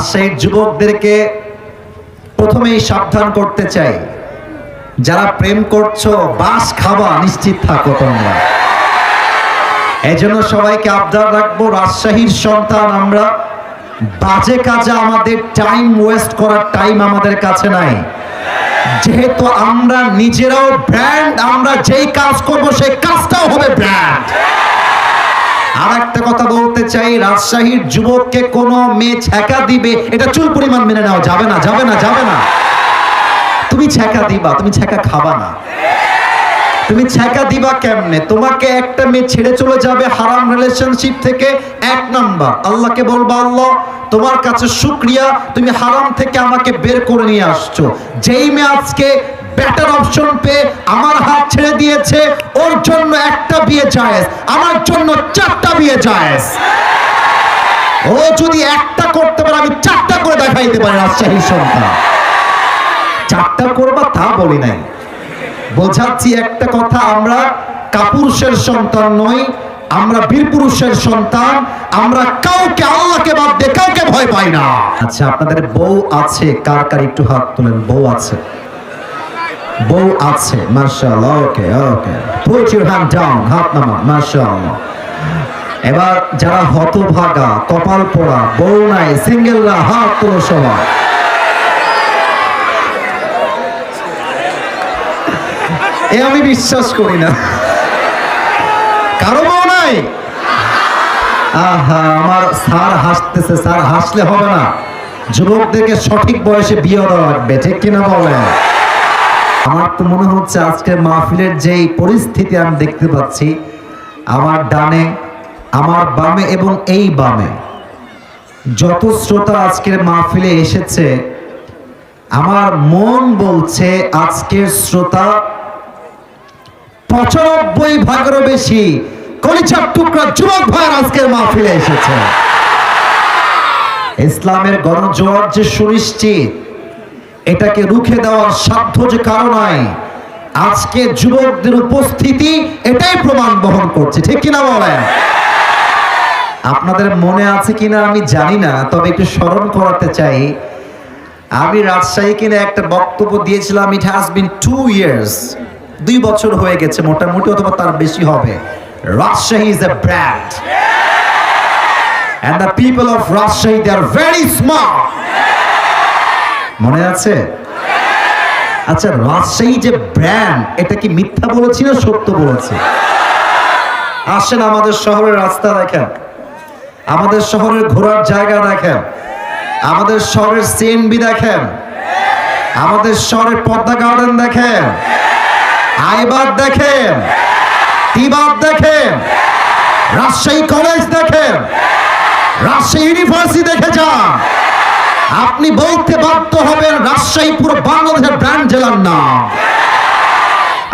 রাজশাহীর যুবকদেরকে প্রথমেই সাবধান করতে চাই, যারা প্রেম করছো বাস খাবা নিশ্চিত থাকো তোমরা। এজন্য সবাইকে আবদার রাখবো, রাজশাহীর সন্তান আমরা, বাজে কাজে আমাদের টাইম ওয়েস্ট করার টাইম আমাদের কাছে নাই। যেহেতু আমরা নিজেরাও ব্র্যান্ড, আমরা যেই কাজ করব সেই কাজটাও হবে ব্র্যান্ড। আর একটা কথা বলতে চাই, রাজশাহীর যুবককে কোনো মেয়ে ছ্যাঁকা দিবে এটা চুল পরিমাণ মেনে নেওয়া যাবে না, যাবে না, যাবে না। তুমি ছ্যাঁকা দিবা, তুমি ছ্যাঁকা খাবা না। তুমি ছ্যাঁকা দিবা কেমনে? তোমাকে একটা মেয়ে ছেড়ে চলে যাবে হারাম রিলেশনশিপ থেকে, এক নাম্বার আল্লাহকে বলবা, আল্লাহ তোমার কাছে শুকরিয়া, তুমি হারাম থেকে আমাকে বের করে নিয়ে আসছো। যেই মেয়ে আজকে বেটার অপশন পেয়ে আমার হাত ছেড়ে দিয়েছে, ওর জন্য একটা বিয়ে জায়েজ, আমার জন্য 4টা বিয়ে জায়েজ। ও যদি একটা করতে পারে আমি 4টা করে দেখাইতে পারি। রাজশাহীর সন্তান 4টা করবা তা বলি নাই, বোঝাচ্ছি একটা কথা, আমরা কাপুরুষের সন্তান নই, আমরা বীর পুরুষের সন্তান। আমরা কাউকে, আল্লাহকে বাদ দিয়ে কাউকে ভয় পাই না। আচ্ছা, আপনাদের বউ আছে? কার কার একটু হাত তোলেন। বউ আছে? বউ আছে, মাশাআল্লাহ। ওকে ওকে, পুট ইউর হ্যান্ড ডাউন, হাত নামান, মাশাআল্লাহ। এবার যারা হতভাগা, কপাল পোড়া, বউ নাই, সিঙ্গেলরা হাত তোলো সবাই। এ আমি বিশ্বাস করি না, কারো বউ নাই। আহা, আমার স্যার হাসতেছে। স্যার হাসলে হবে না, যুবকদেরকে সঠিক বয়সে বিয়ে দেওয়া লাগবে, ঠিক কিনা বলেন? আমার তো মনে হচ্ছে আজকের মাহফিলের যেই পরিস্থিতি আমি দেখতে পাচ্ছি, আমার ডানে, আমার বামে এবং এই বামে যত শ্রোতা আজকের মাহফিলে এসেছে, আমার মন বলছে আজকের শ্রোতা 95 বেশি কলিজার টুকরা যুবক ভাই আজকের মাহফিলে এসেছে। ইসলামের গণজোয়ার যে সুনিশ্চিত, এটাকে রুখে দেওয়ার সাধ্য যে কারো নাই, আজকে যুবকদের উপস্থিতি এটাই প্রমাণ বহন করছে, ঠিক কিনা বলেন? আপনাদের মনে আছে কিনা আমি জানি না, তবে একটু স্মরণ করাতে চাই। আমি রাজশাহী কিনা একটা বক্তব্য দিয়েছিলাম, ইট হ্যাজ বিন 2 years, 2 বছর হয়ে গেছে মোটামুটি, অথবা তার বেশি হবে। Rajshahi is a brand and the people of Rajshahi, they are very smart. মনে আছে? আচ্ছা, রাজশাহী যে ব্র্যান্ড, এটা কি মিথ্যা বলেছি না সত্য বলেছি? আসেন আমাদের শহরের রাস্তা দেখেন, আমাদের শহরের ঘোরার জায়গা দেখেন, আমাদের শহরের সিএনবি দেখেন, আমাদের শহরের পদ্মা গার্ডেন দেখেন, আইবাদ দেখেন, তিবাদ দেখেন, রাজশাহী কলেজ দেখেন, রাজশাহী ইউনিভার্সিটি দেখে যান। আপনি বলতে বাধ্য হবেন রাজশাহী পুরো বাংলাদেশের ব্র্যান্ড জেলার নাম।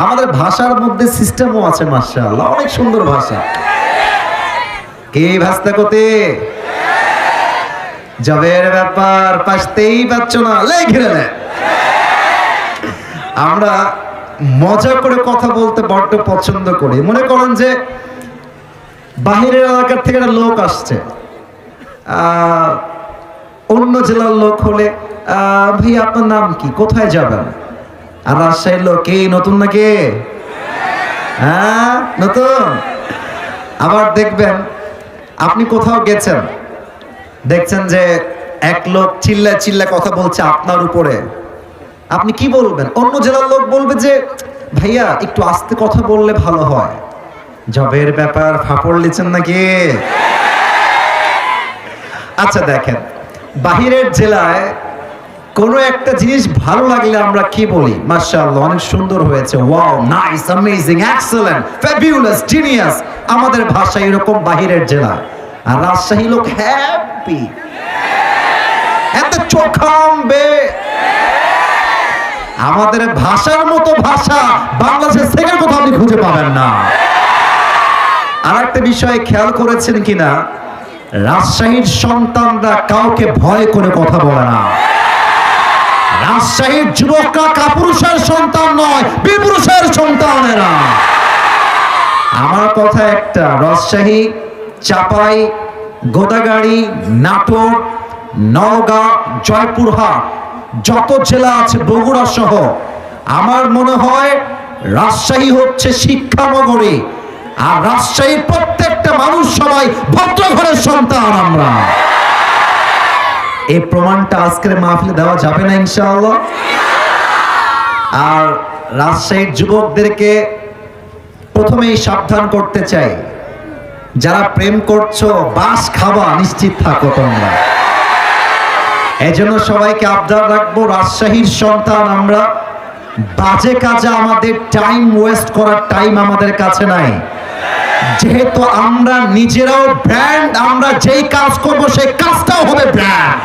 আমাদের ভাষার মধ্যে সিস্টেমও আছে, মাশাআল্লাহ, অনেক সুন্দর ভাষা। কে ভাষা কোতে জবের ব্যাপার, পাশতেই পাচ্ছ না, লেখে নে। আমরা মজা করে কথা বলতে বড্ড পছন্দ করি। মনে করেন যে বাহিরের এলাকার থেকে একটা লোক আসছে, অন্য জেলার লোক হলে, ভাই আপনার নাম কি, কোথায় যাবেন? আর রাজশাহীর লোক, কে নতুন নাকি? হ্যাঁ নতুন। আবার দেখবেন আপনি কোথাও গেছেন, দেখছেন যে এক লোক চিল্লা চিল্লা কথা বলছে আপনার উপরে, আপনি কি বলবেন? অন্য জেলার লোক বলবে যে ভাইয়া একটু আস্তে কথা বললে ভালো হয়। জবের ব্যাপার, ফাপড় লিছেন নাকি? আচ্ছা দেখেন, বাহিরের জেলায় কোনো একটা জিনিস ভালো লাগলে আমরা কি বলি? মাশাআল্লাহ, অনেক সুন্দর হয়েছে, wow, nice, amazing, excellent, fabulous, genius. আমাদের ভাষা এরকম বাহিরের জেলা। আর রাজশাহী লোক হ্যাপি, এত চোখাম্বে। আমাদের ভাষার মতো ভাষা বাংলাদেশের সেকেন্ড কোথাও আপনি খুঁজে পাবেন না। আর একটা বিষয় খেয়াল করেছেন কিনা, রাজশাহীর সন্তানরা কাউকে ভয় করে কথা বলে না। রাজশাহীর যুবকরা কাপুরুষের সন্তান নয়, বিপুরুষের আমার কথা একটা, রাজশাহী, চাপাই, গোদাগাড়ি, নাটোর, নওগাঁ, জয়পুরহাট, যত জেলা আছে বগুড়া সহ, আমার মনে হয় রাজশাহী হচ্ছে শিক্ষানগরী। আর রাজশাহীর প্রত্যেকটা মানুষ সবাই ভদ্র ঘরের সন্তান আমরা। এই প্রমাণটা আজকের মাহফিলে দেওয়া যাবে না ইনশাআল্লাহ। আর রাজশাহীর যুবকদেরকে প্রথমেই সাবধান করতে চাই, যারা প্রেম করছো বাস খাবা নিশ্চিত থাকো তোমরা। এজন্য সবাইকে আবদার রাখবো, রাজশাহীর সন্তান আমরা, বাজে কাজে আমাদের টাইম ওয়েস্ট করার টাইম আমাদের কাছে নাই। যেহেতু আমরা নিজেরাও ব্র্যান্ড, আমরা যেই কাজ করব সেই কাজটাও হবে ব্র্যান্ড।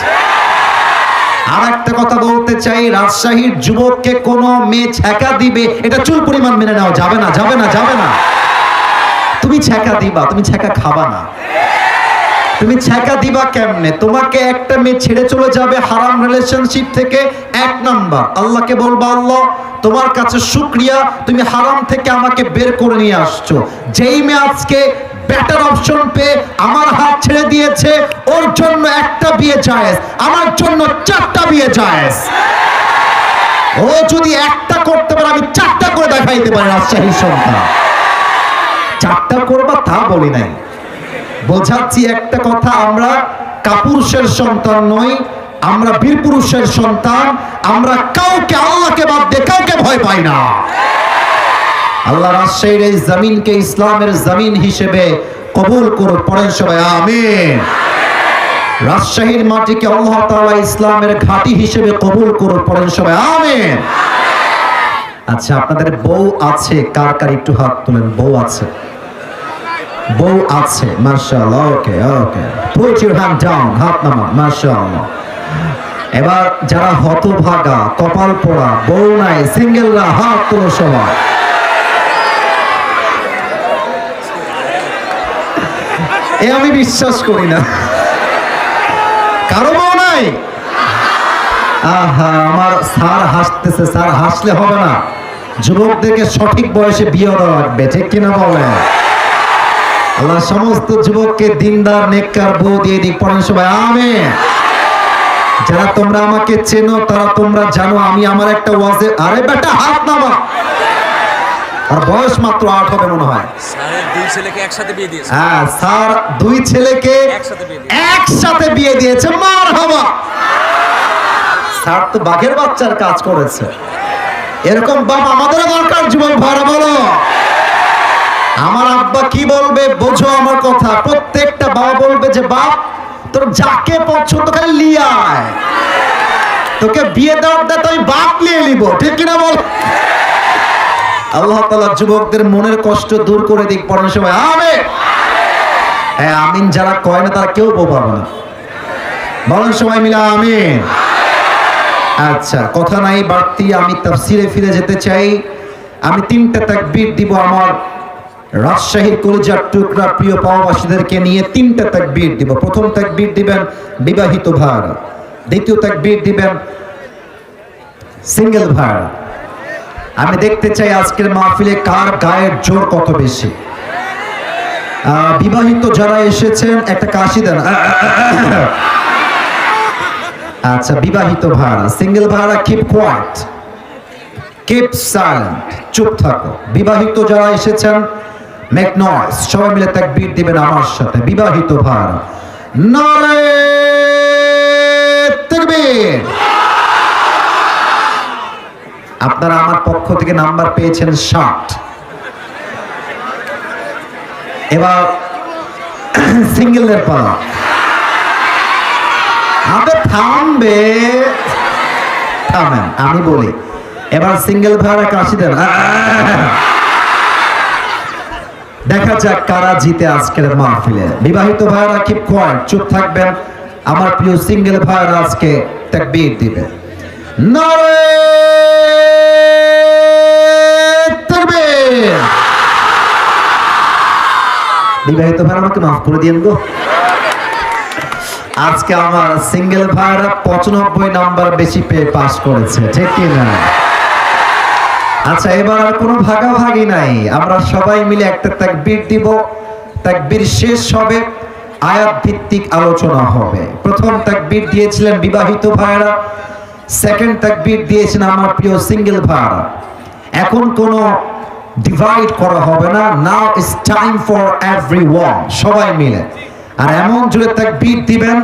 আর একটা কথা বলতে চাই, রাজশাহীর যুবককে কোনো মেয়ে ছ্যাঁকা দিবে এটা চুল পরিমাণ মেনে নেওয়া যাবে না, যাবে না, যাবে না। তুমি ছ্যাঁকা দিবা, তুমি ছ্যাঁকা খাবা না। তুমি ছ্যাঁকা দিবা কেমনে? তোমাকে একটা মেয়ে ছেড়ে চলে যাবে হারাম রিলেশনশিপ থেকে, এক নাম্বার আল্লাহকে বলবা, আল্লাহ তোমার কাছে শুকরিয়া, তুমি হারাম থেকে আমাকে বের করে নিয়ে আসছো। যেই মেয়ে আজকে বেটার অপশন পেয়ে আমার হাত ছেড়ে দিয়েছে, ওর জন্য একটা বিয়ে জায়েজ, আমার জন্য 4টা বিয়ে জায়েজ। ও যদি একটা করতে পারে আমি 4টা করে দেখাইতে পারি। রাজশাহীর সন্তান 4টা করবা তা বলি নাই, বোঝাচ্ছি একটা কথা, আমরা কাপুরুষের সন্তান নই, আমরা বীর পুরুষের সন্তান। আমরা কাউকে, আল্লাহকে বাদ দিয়ে কাউকে ভয় পাই না। আল্লাহ রাজশাহীর এই জমিনকে ইসলামের জমিন হিসেবে কবুল করুন, পড়েন সবাই আমিন। রাজশাহীর মাটিকে আল্লাহ তাআলা ইসলামের ঘাঁটি হিসেবে কবুল করুন, পড়েন সবাই আমিন। আচ্ছা, আপনাদের বউ আছে? কার কার একটু হাত তুলেন। বউ আছে? বউ আছে, মাশাআল্লাহ। ওকে ওকে, পুট ইউর হ্যান্ড ডাউন, হাত নামান, মাশাআল্লাহ। এবার যারা হতভাগা, কপাল পোড়া, বউ নাই, সিঙ্গেলরা হাত তোলো সবাই। এ আমি বিশ্বাস করি না, কারো বউ নাই। আহা, আমার স্যার হাসতেছে। স্যার হাসলে হবে না, যুবকদেরকে সঠিক বয়সে বিয়ে দেওয়া লাগবে, ঠিক কিনা বলেন? আল্লাহ সমস্ত যুবককে দিনদার নেককার বউ দিয়ে দিক, পড়েন সবাই আমিন। যারা তোমরা আমাকে চেনো তারা তোমরা জানো আমি আমার একটা ওয়াজে, আরে বেটা হাত নামা, আর বয়স মাত্র 8 হবে মনে হয়। স্যারের 2 ছেলেকে একসাথে বিয়ে দিয়েছে। হ্যাঁ, স্যার 2 ছেলেকে একসাথে বিয়ে দিয়েছে, মারহাবা। স্যার তো বাঘের বাচ্চার কাজ করেছে। এরকম বাপ আমাদের দরকার, যুবক ভাইরা বলো। আমার আব্বা কি বলবে বোঝো আমার কথা, প্রত্যেকটা বাবা বলবে যে বাপ তোর যাকে পছন্দ খালি লিয়ে আয়, তোকে বিয়ে দেওয়ার দে তো আমি বাপ নিয়ে নিব, ঠিক কিনা বল? আল্লাহ তাআলা যুবকদের মনের কষ্ট দূর করে দিক, পড়েন সবাই আমিন। হ্যাঁ, আমিন যারা কয় না তারা কেউ বউ পাবে না, বলেন সবাই মিলে আমিন। আচ্ছা, কথা নাই বাড়তি, আমি তাফসিরে ফিরে যেতে চাই। আমি 3টা তাকবীর দিব আমার রাজশাহীর কলিজার টুকরা প্রিয় পাওয়াবাসীদেরকে নিয়ে 3টা তাকবীর দিব। প্রথম তাকবীর দিবেন বিবাহিত ভাইরা, দ্বিতীয় তাকবীর দিবেন সিঙ্গেল ভাইরা। আমি দেখতে চাই আজকের মাহফিলে কার গায়ের জোর কত বেশি। বিবাহিত যারা এসেছেন একটা কাশি দেন। আচ্ছা, বিবাহিত ভাইরা, সিঙ্গেল ভাইরা কিপ কোয়াইট, কিপ সাইলেন্ট, চুপ থাকো। বিবাহিত যারা এসেছেন মেক নয়েজ, সবাই মিলে তাকবীর দিবেন আমার সাথে। বিবাহিত ভাইরা, নারে তাকবীর। আপনারা আমার পক্ষ থেকে নাম্বার পেয়েছেন 60। এবার সিঙ্গেলের পালা। আবে থামবে, থামেন, আমি বলি। এবার সিঙ্গেল ভাইরা কাশি দেন। দেখা যাক কারা জিতে আজকের মাহফিলে। বিবাহিত ভাইরা কিপ কোয়াইট, চুপ থাকবেন। আমার প্রিয় সিঙ্গেল ভাইরা আজকে তাকবীর দিবে। নারে তাকবীর। বিবাহিত ভাইরা আমাকে মাফ করে দিয়েন গো। আজকে আমার সিঙ্গেল ভাইরা 95 নাম্বার বেশি পেয়ে পাস করেছে, ঠিক কি না? আচ্ছা, এবার আর কোনো ভাগাভাগি নাই, আমরা সবাই মিলে একটা তাকবীর দিব। তাকবীর শেষ হবে, আয়াত ভিত্তিক আলোচনা হবে। প্রথম তাকবীর দিয়েছিলেন বিবাহিত ভাইরা, সেকেন্ড তাকবীর দিয়েছেন আমার প্রিয় সিঙ্গেল ভাইরা। এখন কোনো ডিভাইড করা হবে না, now is time for everyone, সবাই মিলে। আর এমন জোরে তাকবীর দিবেন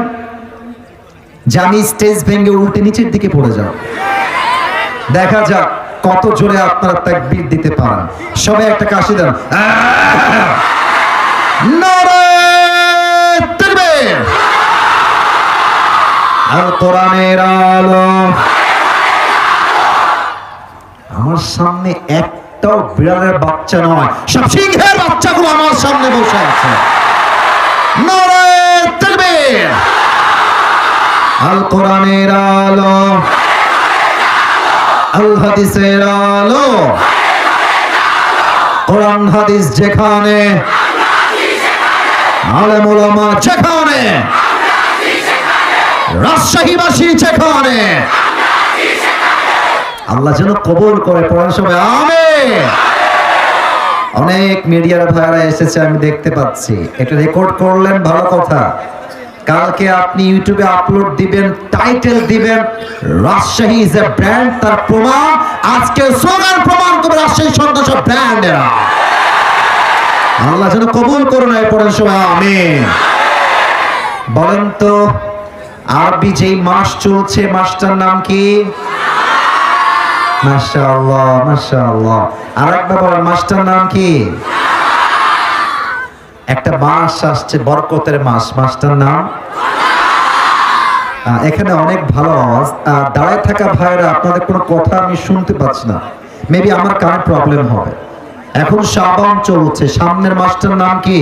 যে আমি স্টেজ ভেঙে উল্টে নিচের দিকে পড়ে যাব। দেখা যাক কত জোরে আপনারা তাকবীর দিতে পারেন। সবাই একটা কাশি দেন। নারে তাকবীর! আল কোরআনের আলো। আমার সামনে একটাও বিড়ালের বাচ্চা নয়, সব সিংহের বাচ্চাগুলো আমার সামনে বসে আছে। নারে তাকবীর! আল কোরআনের আলো, আল হাদিসের আলো। কোরআন হাদিস যেখানে, আলেম ওলামা যেখানে, রাজশাহীবাসী যেখানে, আল্লাহ যেন কবুল করে। পড়ার সময় আমিন। অনেক মিডিয়ার ভাইরা এসেছে, আমি দেখতে পাচ্ছি। এটা রেকর্ড করলেন, ভালো কথা। কালকে আপনি ইউটিউবে আপলোড দিবেন, টাইটেল দিবেন রাজশাহী ইজ এ ব্র্যান্ড। তার প্রমাণ আজকে স্লোগান প্রমাণ করে রাজশাহী সন্ত্রাস ব্র্যান্ড। আল্লাহ যেন কবুল করুন। পড়ার সময় আমিন। বলেন তো, আরবি যেই মাস চলছে, মাসটার নাম কি? মাশাআল্লাহ, মাশাআল্লাহ। আরেকবার বলেন, মাসটার নাম কি? একটা মাস আসছে, বরকতের মাস, মাসটার নাম। এখানে অনেক ভালো আওয়াজ। দাঁড়ায় থাকা ভাইরা, আপনাদের কোনো কথা আমি শুনতে পাচ্ছি না, মেবি আমার কানে প্রবলেম হবে। এখন শাবান চলছে, সামনের মাসটার নাম কি?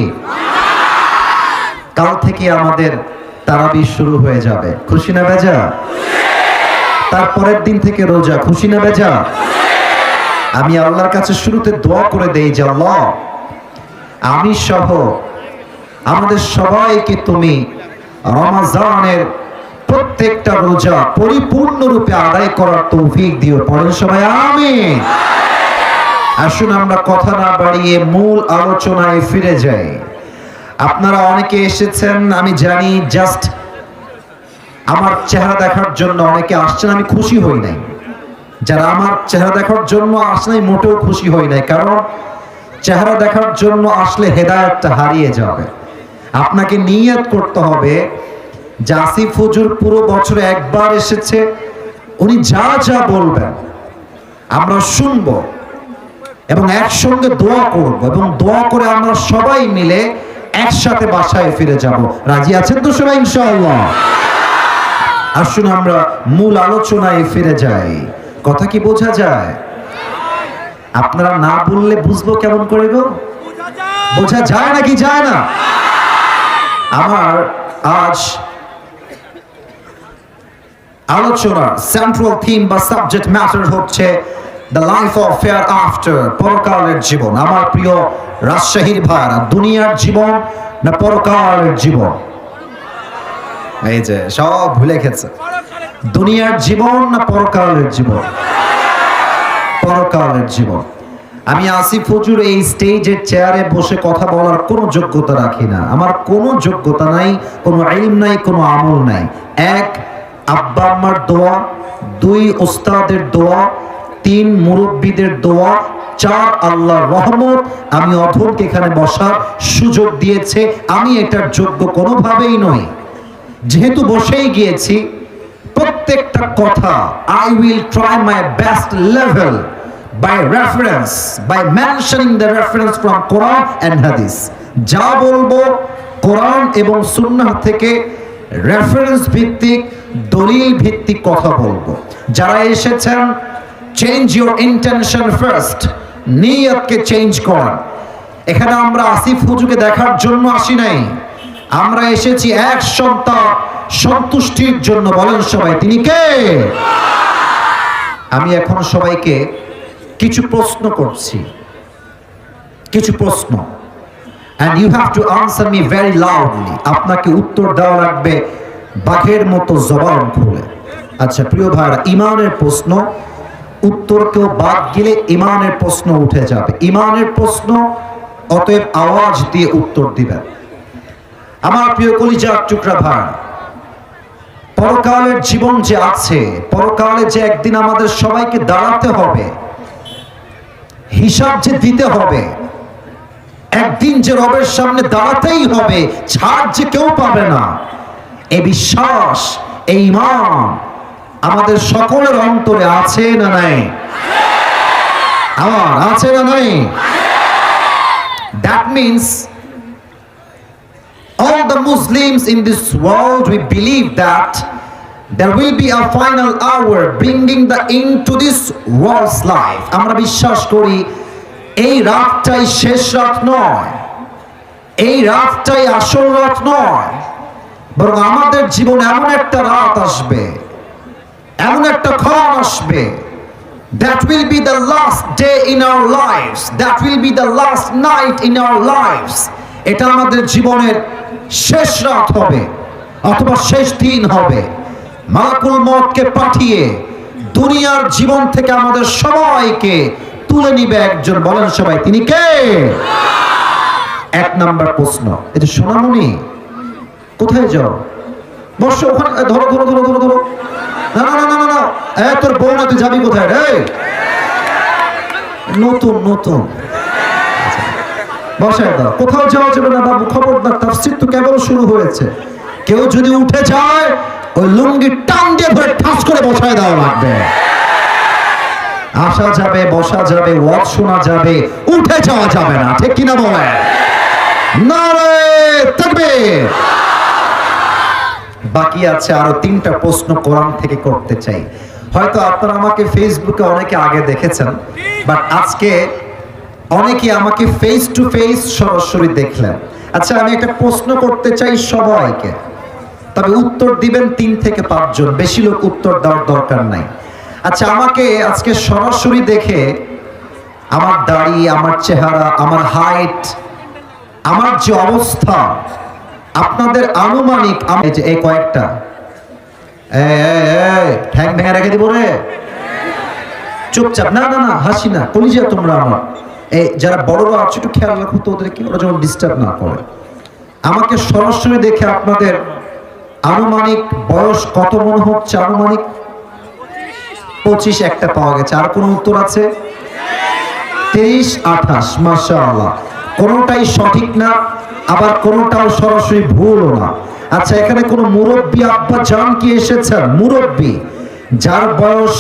কাল থেকে আমাদের তারাবি শুরু হয়ে যাবে। খুশি না বেজা? তারপরের দিন থেকে রোজা। খুশি না বেজা? আমি আল্লাহর কাছে শুরুতে দোয়া করে দেই যে আল্লাহ, আমি সহ আমাদের সবাইকে তুমি রমজানের প্রত্যেকটা রোজা পরিপূর্ণরূপে আদায় করার তৌফিক দিও। পরের সবাই আমিন। আসুন আমরা কথা না বাড়িয়ে মূল আলোচনায় ফিরে যাই। আপনারা অনেকে এসেছেন আমি জানি, জাস্ট আমার চেহারা দেখার জন্য অনেকে আসছেন। আমি খুশি হই নাই। যারা আমার চেহারা দেখার জন্য আসলে মোটেও খুশি হই নাই, কারণ চেহারা দেখার জন্য আসলে হেদায়েতটা হারিয়ে যাবে। আপনাকে নিয়ত করতে হবে যে আসিফ হুজুর পুরো বছরে একবার এসেছে, উনি যা যা বলবেন আমরা শুনবো এবং একসঙ্গে দোয়া করব, এবং দোয়া করে আমরা সবাই মিলে একসাথে বাসায় ফিরে যাব। রাজি আছেন তো সবাই ইনশাআল্লাহ? আসুন আমরা মূল আলোচনায় ফিরে যাই। কথা কি বোঝা যায়? আপনারা না বললে বুঝবো কেমন করে গো? বোঝা যায় নাকি যায় না? আমার আজ আলোচনার সেন্ট্রাল থিম বা সাবজেক্ট ম্যাটার হচ্ছে the life of fair after, পরকালের জীবন। আমার প্রিয় রাজশাহীর ভাইরা, দুনিয়ার জীবন না পরকালের জীবন? এই যে সব ভুলে গেছে। দুনিয়ার জীবন না পরকালের জীবন? পরকালের জীবন। আমি আসিফ হুজুর এই স্টেজের চেয়ারে বসে কথা বলার কোনো যোগ্যতা রাখি না। আমার কোনো যোগ্যতা নাই, কোনো ইলম নাই, কোনো আমল নাই। এক, আব্বা আম্মার দোয়া, দুই, ওস্তাদের দোয়া, তিন, মুরব্বীদের দোয়া, চার, আল্লাহর রহমত। আমি অধমকে এখানে বসার সুযোগ দিয়েছে, আমি এটার যোগ্য কোনোভাবেই নই। যেহেতু বসেই গিয়েছি, প্রত্যেকটা কথা I will try my best level by reference, by mentioning the reference from Quran and Hadith. যা বলবো কোরআন এবং সুন্নাহ থেকে রেফারেন্স ভিত্তিক, দলিল ভিত্তিক কথা বলবো। যারা এসেছেন, চেঞ্জ ইউর ইন্টেনশন ফার্স্ট, নিয়তকে চেঞ্জ করেন। এখানে আমরা আসিফ হুজুরকে দেখার জন্য আসি নাই, আমরা এসেছি এক সত্তা সন্তুষ্টির জন্য। বলেন সবাই, তিনি কে? আমি এখন সবাইকে কিছু প্রশ্ন করছি, কিছু প্রশ্ন, and you have to answer me very loudly. আপনাকে উত্তর দেওয়া লাগবে বাঘের মতো জবান খুলে। আচ্ছা প্রিয় ভাইরা, ইমানের প্রশ্ন, উত্তর কেউ বাদ গেলে ইমানের প্রশ্ন উঠে যাবে। ইমানের প্রশ্ন, অতএব আওয়াজ দিয়ে উত্তর দিবেন। আমার প্রিয় কলিজার টুকরা ভাই, পরকালের জীবন যে আছে, পরকালে যে একদিন আমাদের সবাইকে দাঁড়াতে হবে, হিসাব যে দিতে হবে, একদিন যে রবের সামনে দাঁড়াতেই হবে, ছাড় যে কেউ পাবে না, এই বিশ্বাস, এই ঈমান আমাদের সকলের অন্তরে আছে না নাই? আমার আছে না নাই? That means all the Muslims in this world, we believe that there will be a final hour bringing the end to this world's life. আমরা বিশ্বাস করি এই রাতটাই শেষ রাত নয়, এই রাতটাই আসল রাত নয়, বরং আমাদের জীবনে এমন একটা রাত আসবে, এমন একটা ক্ষণ আসবে, that will be the last day in our lives, that will be the last night in our lives. এটা আমাদের জীবনের শেষ রাত হবে অথবা শেষ দিন হবে। মালাকুল মউতকে পাঠিয়ে দুনিয়ার জীবন থেকে আমাদের সবাইকে তুলে নিবে একজন। বলেন সবাই, তিনি কে? এক নাম্বার প্রশ্ন, এই যে সোনামণি কোথায় যাও? বসো ওখানে, ধরো ধরো ধরো ধরো ধরো। না না না না না, তোর বউ না, তুই যাবি কোথায় রে? নতুন নতুন বসায় দাও। কোথাও যাওয়া যাবে না বাবু, খবরদার, তাফসীর তো কেবল শুরু হয়েছে। কেউ যদি উঠে যায় ওই লুঙ্গি টান দিয়ে ধরে ঠাস করে বসায় দেওয়া লাগবে। আসা যাবে, বসা যাবে, ওয়াজ শোনা যাবে, উঠে যাওয়া যাবে না, ঠিক কিনা বলে? নারে তাকবীর। বাকি আছে আরো 3টা প্রশ্ন কোরআন থেকে করতে চাই। হয়তো আপনারা আমাকে ফেসবুকে অনেকে আগে দেখেছেন, বাট আজকে অনেকে আমাকে ফেস টু ফেস সরাসরি দেখলেন। আচ্ছা, আমি একটা প্রশ্ন করতে চাই সবাইকে, তবে উত্তর দিবেন 3 থেকে 5 জন, বেশি লোক উত্তর দেওয়ার দরকার নাই। আচ্ছা, আমাকে আজকে সরাসরি দেখে আমার দাড়ি, আমার চেহারা, আমার হাইট, আমার যে অবস্থা, আপনাদের আনুমানিক এই কয়েকটা ঠ্যাং ভেঙে রেখে দিব রে, চুপচাপ, না না না, হাসি না, কলিজা তোমরা আমার, এই যারা বড়রা আছে একটু খেয়াল রাখো তো ওদেরকে, ওরা যেমন ডিস্টার্ব না করে। আমাকে সরাসরি দেখে আপনাদের আনুমানিক বয়স কত মনে হচ্ছে? আনুমানিক 25 একটা পাওয়া গেছে। আর কোন উত্তর আছে? 23, 28, মাশাআল্লাহ। কোনটাই সঠিক না, আবার কোনটাও সরাসরি ভুলও না। আচ্ছা, এখানে কোন মুরব্বী আব্বা জান কি এসেছেন? মুরব্বী যার বয়স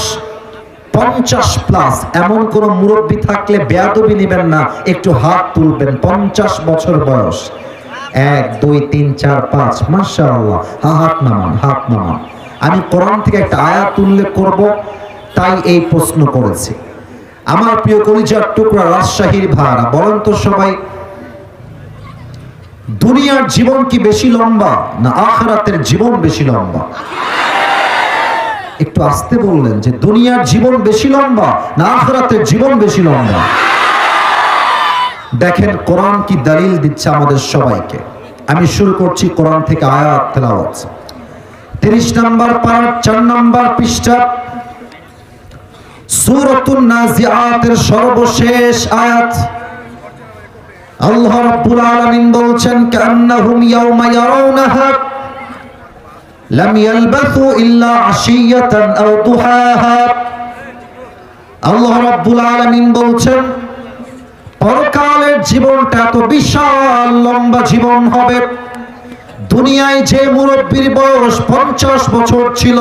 50 প্লাস, এমন কোন মুরব্বী থাকলে বেয়াদবি নেবেন না, একটু হাত তুলবেন। 50 বছর বয়স, 1 2 3 4 5, মাশাআল্লাহ। হাত নামান, হাত নামান। আমি কোরআন থেকে একটা আয়াত উল্লেখ করব, তাই এই প্রশ্ন করেছি। আমার প্রিয় কলিজার টুকরা রাজশাহীর ভাইরা, বলেন তো সবাই, দুনিয়ার জীবন কি বেশি লম্বা না আখিরাতের জীবন বেশি লম্বা? একটু আস্তে বললেন যে দুনিয়ার জীবন বেশি লম্বা না আখিরাতের জীবন বেশি লম্বা? দেখেন কোরআন কি দলিল দিচ্ছে আমাদের সবাইকে। আমি শুরু করছি কোরআন থেকে আয়াত তেলাওয়াত। 30 নম্বর পারা, 4 নম্বর পৃষ্ঠা, সূরাতুন নাজিআতের সর্বশেষ আয়াত। আল্লাহ রাব্বুল আলামিন বলছেন, কান্নাহুম ইয়াওমা ইয়ারাউনাহা লাম ইয়ালবাসু ইল্লা আশিয়াতান আও দুহাহা। আল্লাহ রাব্বুল আলামিন বলছেন, পরকালের জীবনটা তো বিশাল লম্বা জীবন হবে। দুনিয়ায় যে মুরব্বির বয়স 50 বছর ছিল,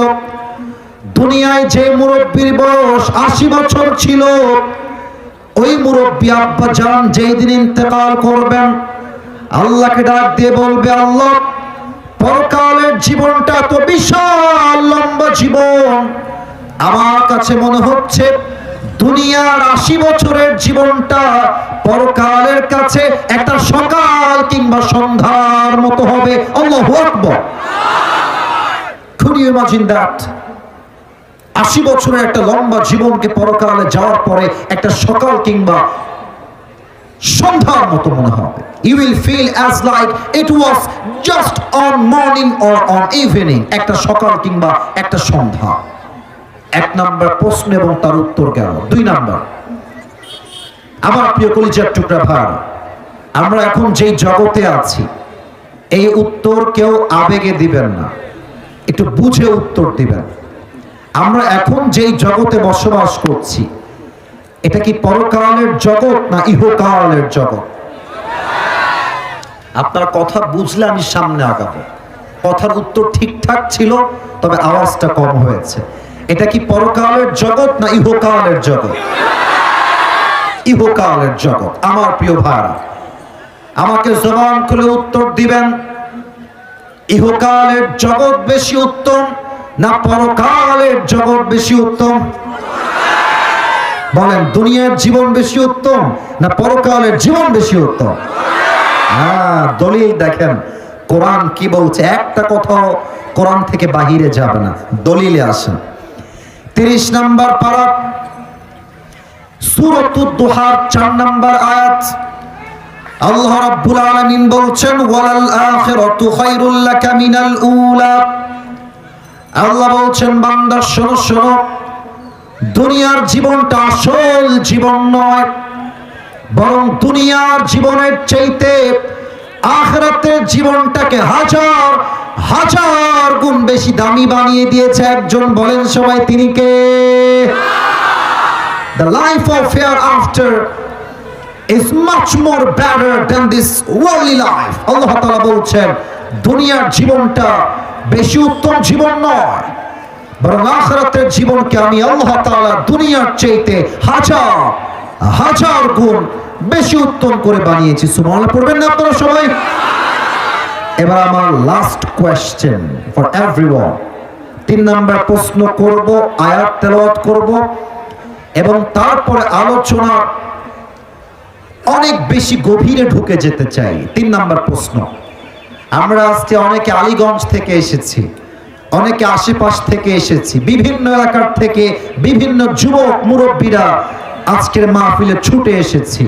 দুনিয়ায় যে মুরব্বির বয়স 80 বছর ছিল, ওই মুরব্বী আব্বা জান যেই দিন ইন্তেকাল করবেন, আল্লাহকে ডাক দিয়ে বলবে, আল্লাহ, পরকালের জীবনটা তো বিশাল লম্বা জীবন, আমার কাছে মনে হচ্ছে দুনিয়ার 80 বছরের জীবনটা পরকালের কাছে একটা সকাল কিংবা সন্ধ্যার মতো হবে। আল্লাহু আকবার। Could you imagine that? 80 বছরের একটা লম্বা জীবনকে পরকালে যাওয়ার পরে একটা সকাল কিংবা সন্ধ্যার মতো মনে হবে। You will feel as like it was just on morning or on evening, একটা সকাল কিংবা একটা সন্ধ্যা। 1 নম্বর প্রশ্ন এবং তার উত্তর গেল। 2 নম্বর, আমার প্রিয় কলিজার টুকরা ভাই, আমরা এখন যেই জগতে আছি, এই উত্তর কেউ আবেগে দিবেন না, একটু বুঝে উত্তর দিবেন। আমরা এখন যেই জগতে বসবাস করছি, এটা কি পরকালের জগৎ না ইহকালের জগৎ? আপনার কথা বুঝলে আমি সামনে আগাবো। কথার উত্তর ঠিকঠাক ছিল, তবে আওয়াজটা কম হয়েছে। এটা কি পরকালের জগৎ না ইহকালের জগৎ? ইহকালের জগৎ। আমার প্রিয় ভাইরা, আমাকে জবান খুলে উত্তর দিবেন, ইহকালের জগৎ বেশি উত্তম না পরকালের জগৎ বেশি উত্তম? বলেন, দুনিয়ার জীবন বেশি উত্তম না পরকালের জীবন বেশি উত্তম? দলিল দেখেন কোরআন কি বলছে, একটা কথাও কোরআন থেকে বাহিরে যাবে না, দলিলে আসেন। 30 নম্বর পারা, সূরাতুদ দুহা 4 নম্বর আয়াত। আল্লাহ রাব্বুল আলামিন বলছেন, ওয়ালাল আখিরাতু খায়রুল লাকা মিনাল উলা। আল্লাহ বলছেন, বান্দা শোনো শোনো, দুনিয়ার জীবনটা আসল জীবন নয়, বরং দুনিয়ার জীবনের চাইতে আখিরাতের জীবনটাকে হাজার হাজার গুণ বেশি দামি বানিয়ে দিয়েছে একজন। বলেন সবাই, তিনি কে? The life of hereafter is much more better than this worldly life. আল্লাহ তাআলা বলছেন, দুনিয়ার জীবনটা বেশি উত্তম জীবন নয়, বরং আখিরাতের জীবনকে আমি আল্লাহ তাআলা দুনিয়ার চাইতে হাজার হাজার গুণ বেশি উত্তম করে বানিয়েছি। সুবহানাল্লাহ পড়বেন না আপনারা সবাই? এবার আমার লাস্ট কোয়েশ্চেন ফর এভরিওয়ান। 3 নম্বর প্রশ্ন করব, আয়াত তেলাওয়াত করব এবং তারপরে আলোচনা অনেক বেশি গভীরে ঢুকে যেতে চাই। 3 নম্বর প্রশ্ন, আমরা আজকে অনেকে আলীগঞ্জ থেকে এসেছি, অনেকে আশেপাশ থেকে এসেছি, বিভিন্ন এলাকার থেকে বিভিন্ন যুবক মুরব্বীরা আজকের মাহফিলে ছুটে এসেছি।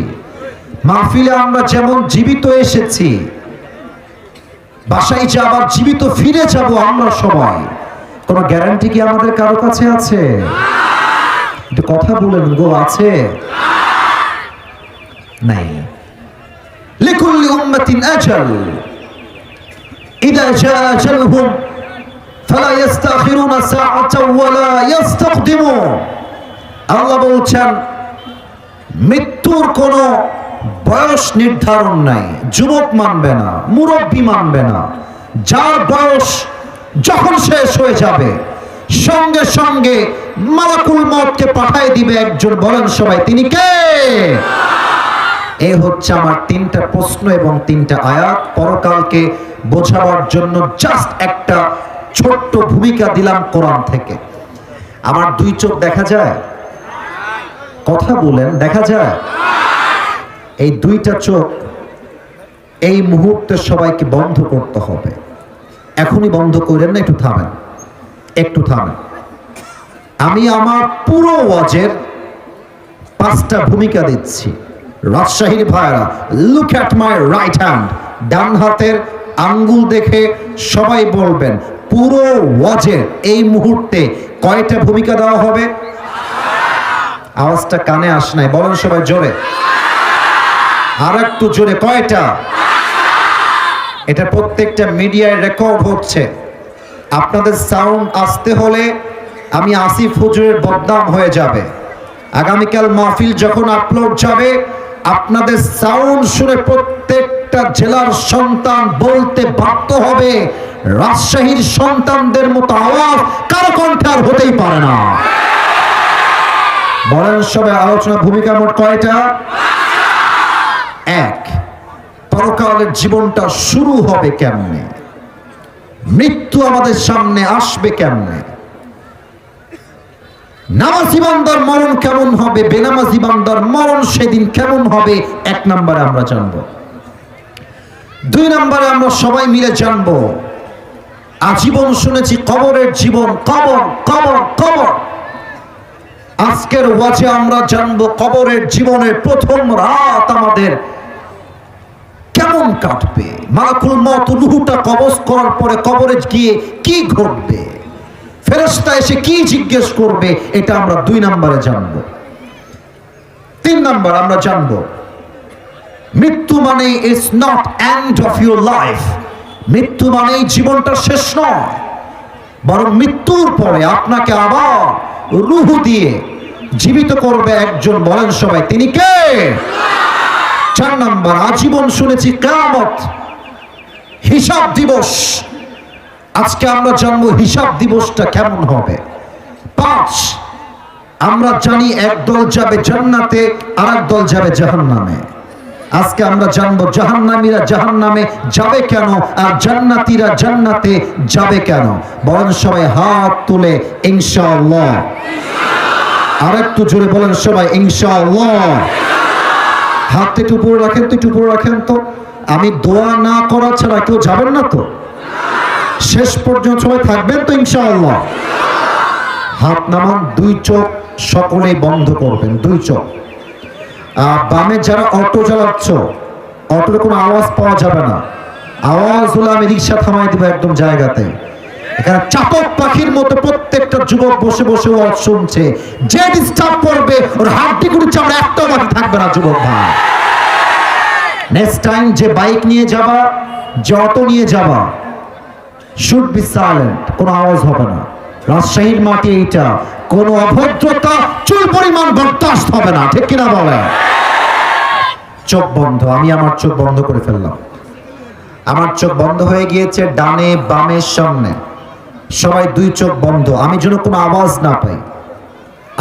মাহফিলে আমরা যেমন জীবিত এসেছি, বাসায় যে আবার জীবিত ফিরে যাব আমরা সবাই, কোনো গ্যারান্টি কি আমাদের কারো কাছে আছে? একটু কথা বলেন গো, আছে? নাই। লিকুল্লি উম্মাতিন আজাল, ইদা জা আজালুহুম ফালা ইস্তাখিরুনা সাআতাও ওয়ালা ইস্তাকদিমুন। আল্লাহ বলছেন, মৃত্যুর কোনো বয়স নির্ধারণ নাই। যুবক মানবে না, মুরব্বী মানবে না, যার বয়স যখন শেষ হয়ে যাবে সঙ্গে সঙ্গে মালাকুল মউতকে পাঠিয়ে দিবে একজন। বলেন সবাই, তিনি কে? এই হচ্ছে আমার 3টা প্রশ্ন এবং 3টা আয়াত। পরকালকে বোঝাবার জন্য জাস্ট একটা ছোট্ট ভূমিকা দিলাম কোরআন থেকে। আমার 2 চোখ দেখা যায়? কথা বলেন, দেখা যায়? এই 2টা চোখ এই মুহূর্তে সবাইকে বন্ধ করতে হবে। এখনই বন্ধ করেন না, একটু থামেন, একটু থামেন। আমি আমার পুরো ওয়াজের 5টা ভূমিকা দিচ্ছি। রাজশাহীর ভাইরা, look at my right hand, ডান হাতের আঙ্গুল দেখে সবাই বলবেন পুরো ওয়াজের এই মুহূর্তে কয়টা ভূমিকা দেওয়া হবে? আওয়াজটা কানে আসে নাই, বলেন সবাই জোরে, আর একটু জোরে, কয়টা? এটা প্রত্যেকটা মিডিয়ায় রেকর্ড হচ্ছে। আপনাদের সাউন্ড আসতে হলে আমি আসিফ হুজুরের বদনাম হয়ে যাবে। আগামীকাল মাহফিল যখন আপলোড যাবে, আপনাদের সাউন্ড শুনে প্রত্যেকটা জেলার সন্তান বলতে বাধ্য হবে, রাজশাহীর সন্তানদের মতো আওয়াজ কারো কণ্ঠে আর হতেই পারে না। বলেন সবাই, আলোচনা ভূমিকা মোট কয়টা? 1, পরকালের জীবনটা শুরু হবে কেমনে? মৃত্যু আমাদের সামনে আসবে কেমনে? নামাজি বান্দার মরণ কেমন হবে, বেনামাজি বান্দার মরণ সেদিন কেমন হবে? 1 নম্বরে আমরা জানবো। 2 নম্বরে আমরা সবাই মিলে জানবো, আজীবন শুনেছি কবরের জীবন, কবর কবর কবর। আজকের ওয়াজে আমরা জানবো কবরের জীবনের প্রথম রাত আমাদের কেমন কাটবে, মালাকুল মউত রূহটা কবজ করার পরে কবরে গিয়ে কি ঘটবে, ফেরেশতা এসে কি জিজ্ঞেস করবে, এটা আমরা 2 নম্বরে জানবো। 3 নম্বর আমরা জানবো, মৃত্যু মানে it's not end of your life, মৃত্যু মানেই জীবনটা শেষ নয়, বরং মৃত্যুর পরে আপনাকে আবার রূহ দিয়ে জীবিত করবে একজন। বলেন সবাই, তিনি কে? 4 নাম্বার, আজীবন শুনেছি কিয়ামত, হিসাব দিবস। আজকে আমরা জানবো হিসাব দিবসটা কেমন হবে। 5, আমরা জানি একদল যাবে জান্নাতে, আর একদল যাবে জাহান্নামে। আজকে আমরা জানবো জাহান্নামীরা জাহান্নামে যাবে কেন, আর জান্নাতীরা জান্নাতে যাবে কেন। বলেন সবাই হাত তুলে ইনশাআল্লাহ। আর একটু জোরে বলেন সবাই ইনশাআল্লাহ। হাত একটু উপরে রাখেন তো, একটু উপরে রাখেন তো। আমি দোয়া না করা ছাড়া কেউ যাবেন না তো? শেষ পর্যন্ত সবাই থাকবেন তো ইনশাআল্লাহ? হাত নামান, 2 চোখ সকলেই বন্ধ করবেন, 2 চোখ। বামে যারা অটো চালাচ্ছ, অটোর কোনো আওয়াজ পাওয়া যাবে না। আওয়াজ হলে আমি রিক্সা থামাই দিব একদম জায়গাতে। এখানে চাতক পাখির মতো প্রত্যেকটা যুবক বসে বসে ওয়াজ শুনছে। যে ডিস্টার্ব করবে ওর হাড্ডি গুলো চামড়া একটাও বাকি থাকবে না যুবক ভাই। নেক্সট টাইম যে বাইক নিয়ে যাবা, যে অটো নিয়ে যাবা, শুড বি সাইলেন্ট, কোনো আওয়াজ হবে না। রাজশাহীর মাটি এইটা, কোনো অভদ্রতা চুল পরিমাণ বরদাস্ত হবে না, ঠিক কিনা বলেন? চোখ বন্ধ। আমি আমার চোখ বন্ধ করে ফেললাম। আমার চোখ বন্ধ হয়ে গিয়েছে, ডানে বামে সামনে সবাই 2 চোখ বন্ধ। আমি যেন কোনো আওয়াজ না পাই,